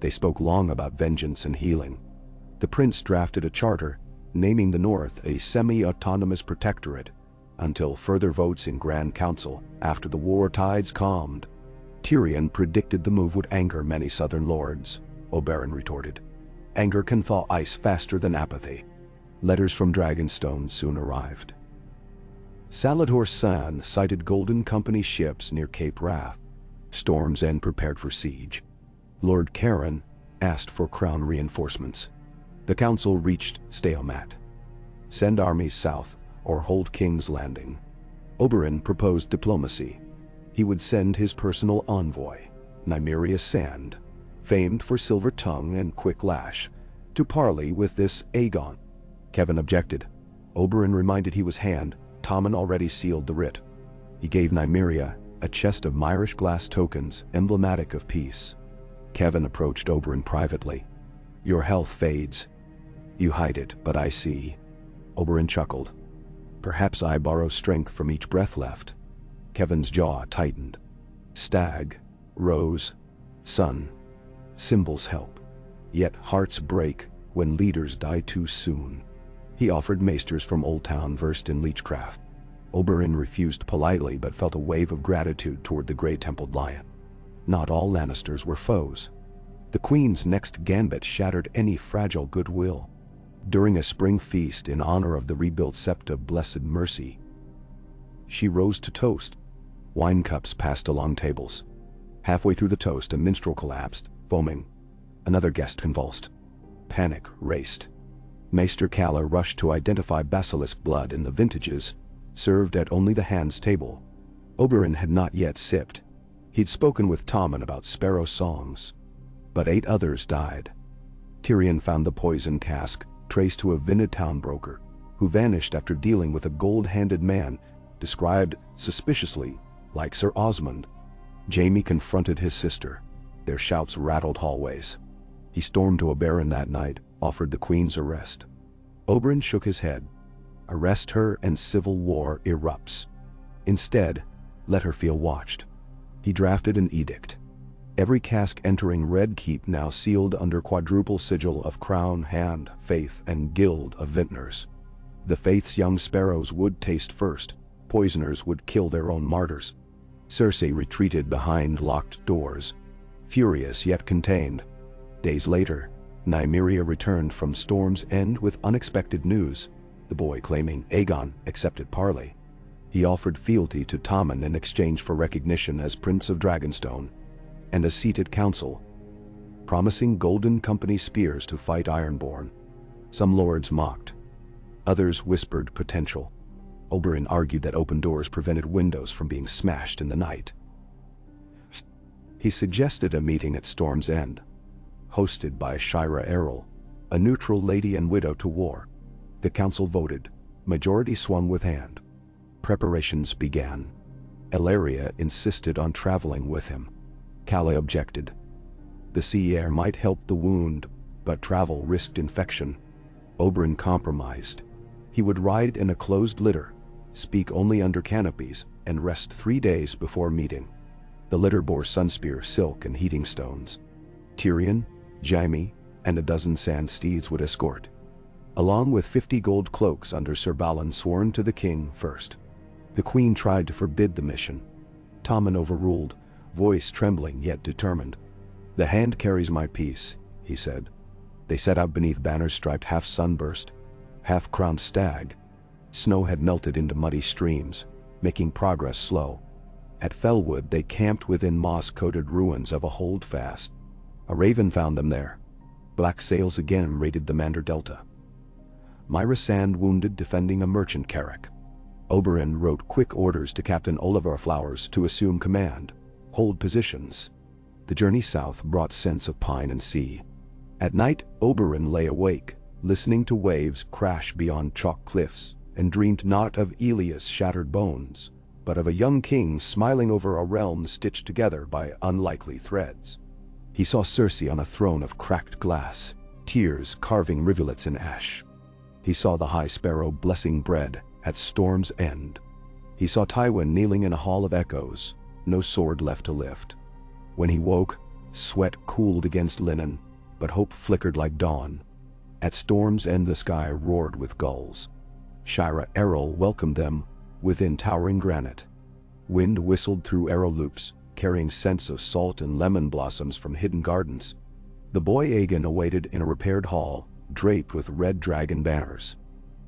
They spoke long about vengeance and healing. The prince drafted a charter, naming the North a semi-autonomous protectorate, until further votes in Grand Council after the war tides calmed. Tyrion predicted the move would anger many southern lords, Oberyn retorted. Anger can thaw ice faster than apathy. Letters from Dragonstone soon arrived. Saladhor Saan sighted Golden Company ships near Cape Wrath. Storm's End prepared for siege. Lord Caron asked for crown reinforcements. The council reached stalemate. Send armies south or hold King's Landing. Oberyn proposed diplomacy. He would send his personal envoy, Nymeria Sand, famed for silver tongue and quick lash, to parley with this Aegon. Kevan objected. Oberyn reminded he was hand. Tommen already sealed the writ. He gave Nymeria a chest of Myrish glass tokens emblematic of peace. Kevan approached Oberyn privately. Your health fades. You hide it, but I see. Oberyn chuckled. Perhaps I borrow strength from each breath left. Kevan's jaw tightened. Stag, rose, sun. Symbols help. Yet hearts break when leaders die too soon. He offered maesters from Old Town versed in leechcraft. Oberyn refused politely but felt a wave of gratitude toward the gray-templed lion. Not all Lannisters were foes. The Queen's next gambit shattered any fragile goodwill. During a spring feast in honor of the rebuilt Sept of Blessed Mercy, she rose to toast. Wine cups passed along tables. Halfway through the toast, a minstrel collapsed, foaming. Another guest convulsed. Panic raced. Maester Calla rushed to identify basilisk blood in the vintages, served at only the hand's table. Oberyn had not yet sipped. He'd spoken with Tommen about sparrow songs. But 8 others died. Tyrion found the poison cask, traced to a Vinid town broker, who vanished after dealing with a gold-handed man, described suspiciously like Sir Osmond. Jaime confronted his sister. Their shouts rattled hallways. He stormed to Oberyn that night, offered the Queen's arrest. Oberyn shook his head. Arrest her and civil war erupts. Instead, let her feel watched. He drafted an edict. Every cask entering Red Keep now sealed under quadruple sigil of crown, hand, faith, and guild of vintners. The faith's young sparrows would taste first, poisoners would kill their own martyrs. Cersei retreated behind locked doors, furious yet contained. Days later, Nymeria returned from Storm's End with unexpected news, the boy claiming Aegon accepted parley. He offered fealty to Tommen in exchange for recognition as Prince of Dragonstone, and a seat at council, promising Golden Company spears to fight Ironborn. Some lords mocked. Others whispered potential. Oberyn argued that open doors prevented windows from being smashed in the night. He suggested a meeting at Storm's End, hosted by Shira Errol, a neutral lady and widow to war. The council voted. Majority swung with hand. Preparations began. Elaria insisted on traveling with him. Calla objected. The sea air might help the wound, but travel risked infection. Oberyn compromised. He would ride in a closed litter, speak only under canopies, and rest 3 days before meeting. The litter bore sunspear, silk, and heating stones. Tyrion, Jaime, and a dozen sand steeds would escort, along with 50 gold cloaks under Sir Balon sworn to the king first. The queen tried to forbid the mission. Tommen overruled, voice trembling yet determined. "The hand carries my peace," he said. They set out beneath banners striped half sunburst, half crowned stag. Snow had melted into muddy streams, making progress slow. At Fellwood they camped within moss-coated ruins of a holdfast. A raven found them there. Black sails again raided the Mander Delta. Myra Sand wounded defending a merchant carrack. Oberyn wrote quick orders to Captain Oliver Flowers to assume command, hold positions. The journey south brought scents of pine and sea. At night, Oberyn lay awake, listening to waves crash beyond chalk cliffs, and dreamed not of Elia's shattered bones, but of a young king smiling over a realm stitched together by unlikely threads. He saw Cersei on a throne of cracked glass, tears carving rivulets in ash. He saw the High Sparrow blessing bread at Storm's End. He saw Tywin kneeling in a hall of echoes, no sword left to lift. When he woke, sweat cooled against linen, but hope flickered like dawn. At Storm's End the sky roared with gulls. Shira Errol welcomed them within towering granite. Wind whistled through arrow loops, carrying scents of salt and lemon blossoms from hidden gardens. The boy Aegon awaited in a repaired hall, draped with red dragon banners.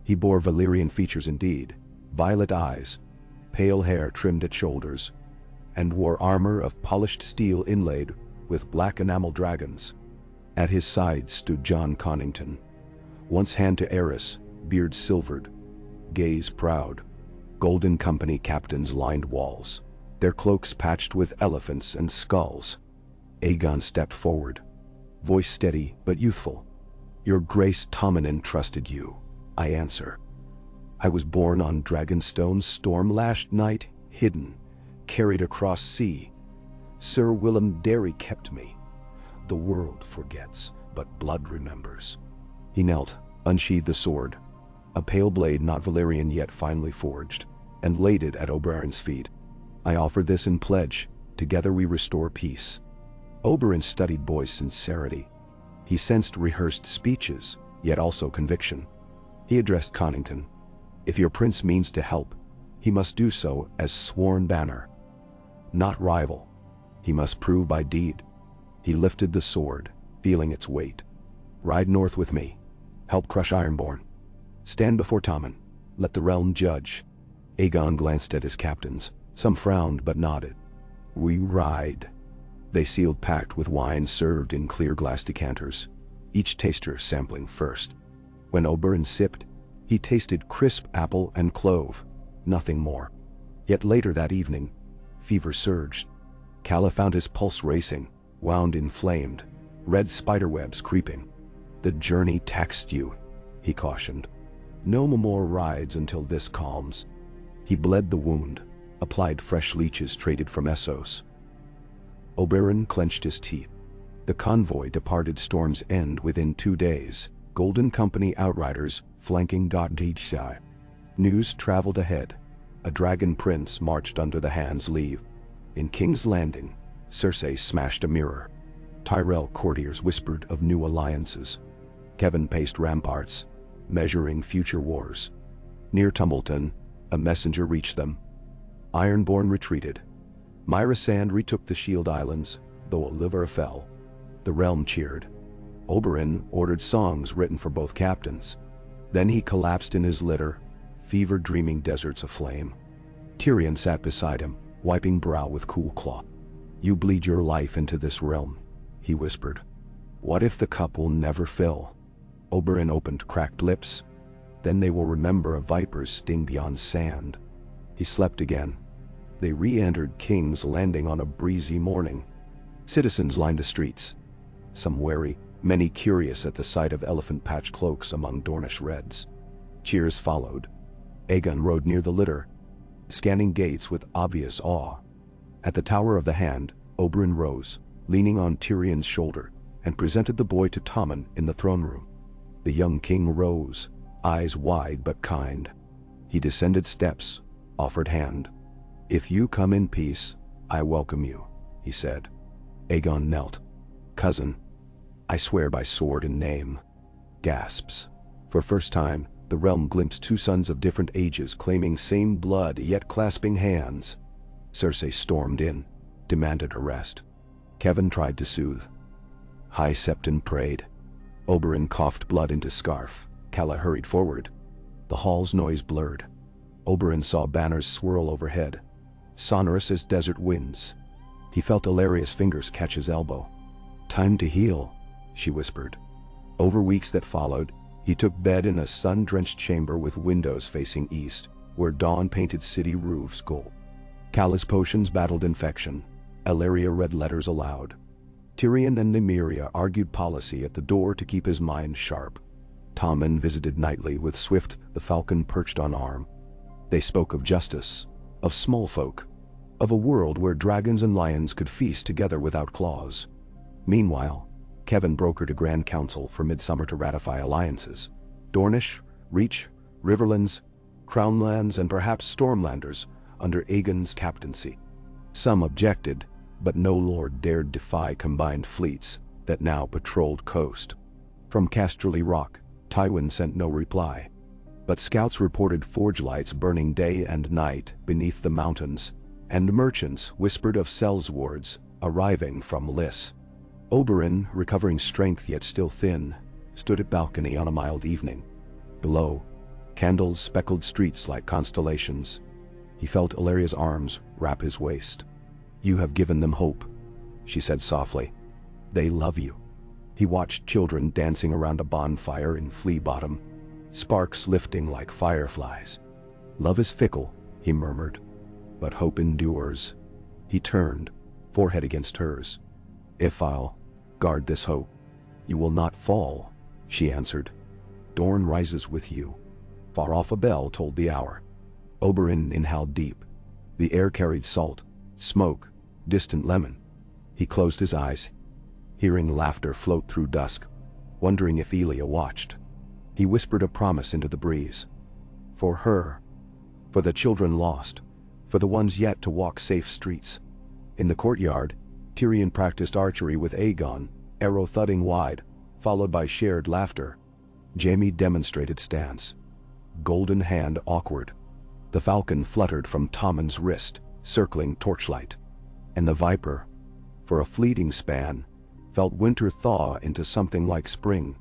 He bore Valyrian features indeed, violet eyes, pale hair trimmed at shoulders, and wore armor of polished steel inlaid with black enamel dragons. At his side stood Jon Connington, once hand to Aerys, beard silvered, gaze proud. Golden Company captains lined walls, their cloaks patched with elephants and skulls. Aegon stepped forward, voice steady but youthful. "Your Grace, Tommen entrusted you," I answer. "I was born on Dragonstone's storm-lashed night, hidden, carried across sea. Sir Willem Darry kept me. The world forgets, but blood remembers." He knelt, unsheathed the sword, a pale blade not Valyrian yet finely forged, and laid it at Oberyn's feet. "I offer this in pledge. Together we restore peace." Oberyn studied boy's sincerity. He sensed rehearsed speeches, yet also conviction. He addressed Connington. "If your prince means to help, he must do so as sworn banner, not rival. He must prove by deed." He lifted the sword, feeling its weight. "Ride north with me. Help crush Ironborn. Stand before Tommen. Let the realm judge." Aegon glanced at his captains. Some frowned but nodded. "We ride." They sealed packed with wine served in clear glass decanters, each taster sampling first. When Oberyn sipped, he tasted crisp apple and clove, nothing more. Yet later that evening, fever surged. Calla found his pulse racing, wound inflamed, red spiderwebs creeping. "The journey taxed you," he cautioned. "No more rides until this calms." He bled the wound, applied fresh leeches traded from Essos. Oberyn clenched his teeth. The convoy departed Storm's End within 2 days, Golden Company outriders flanking Dothdijsai. News traveled ahead. A dragon prince marched under the Hand's leave. In King's Landing, Cersei smashed a mirror. Tyrell courtiers whispered of new alliances. Kevan paced ramparts, measuring future wars. Near Tumbleton, a messenger reached them. Ironborn retreated. Myra Sand retook the Shield Islands, though Olivera fell. The realm cheered. Oberyn ordered songs written for both captains. Then he collapsed in his litter, fever dreaming deserts aflame. Tyrion sat beside him, wiping brow with cool cloth. "You bleed your life into this realm," he whispered. "What if the cup will never fill?" Oberyn opened cracked lips. "Then they will remember a viper's sting beyond sand." He slept again. They re-entered King's Landing on a breezy morning. Citizens lined the streets. Some wary, many curious at the sight of elephant-patch cloaks among Dornish reds. Cheers followed. Aegon rode near the litter, scanning gates with obvious awe. At the Tower of the Hand, Oberyn rose, leaning on Tyrion's shoulder, and presented the boy to Tommen in the throne room. The young king rose, eyes wide but kind. He descended steps, offered hand. "If you come in peace, I welcome you," he said. Aegon knelt. "Cousin, I swear by sword and name." Gasps. For first time, the realm glimpsed two sons of different ages claiming same blood yet clasping hands. Cersei stormed in, demanded arrest. Kevan tried to soothe. High Septon prayed. Oberyn coughed blood into scarf. Calla hurried forward. The hall's noise blurred. Oberyn saw banners swirl overhead, sonorous as desert winds. He felt Illyria's fingers catch his elbow. "Time to heal," she whispered. Over weeks that followed, he took bed in a sun-drenched chamber with windows facing east, where dawn painted city roofs gold. Calla's potions battled infection. Illyria read letters aloud. Tyrion and Nymeria argued policy at the door to keep his mind sharp. Tommen visited nightly with Swift, the falcon perched on arm. They spoke of justice, of small folk, of a world where dragons and lions could feast together without claws. Meanwhile, Kevan brokered a grand council for midsummer to ratify alliances. Dornish, Reach, Riverlands, Crownlands, and perhaps Stormlanders under Aegon's captaincy. Some objected, but no lord dared defy combined fleets that now patrolled coast. From Casterly Rock, Tywin sent no reply. But scouts reported forge lights burning day and night beneath the mountains, and merchants whispered of Sellswards arriving from Lys. Oberyn, recovering strength yet still thin, stood at balcony on a mild evening. Below, candles speckled streets like constellations. He felt Illyria's arms wrap his waist. "You have given them hope," she said softly. "They love you." He watched children dancing around a bonfire in Flea Bottom, sparks lifting like fireflies. "Love is fickle," he murmured, "but hope endures." He turned, forehead against hers. "If I'll guard this hope, you will not fall," she answered. "Dorne rises with you." Far off a bell told the hour. Oberyn inhaled deep. The air carried salt, smoke, distant lemon. He closed his eyes, hearing laughter float through dusk, wondering if Elia watched. He whispered a promise into the breeze. For her, for the children lost, for the ones yet to walk safe streets. In the courtyard, Tyrion practiced archery with Aegon, arrow thudding wide, followed by shared laughter. Jaime demonstrated stance, golden hand awkward. The falcon fluttered from Tommen's wrist, circling torchlight. And the viper, for a fleeting span, felt winter thaw into something like spring,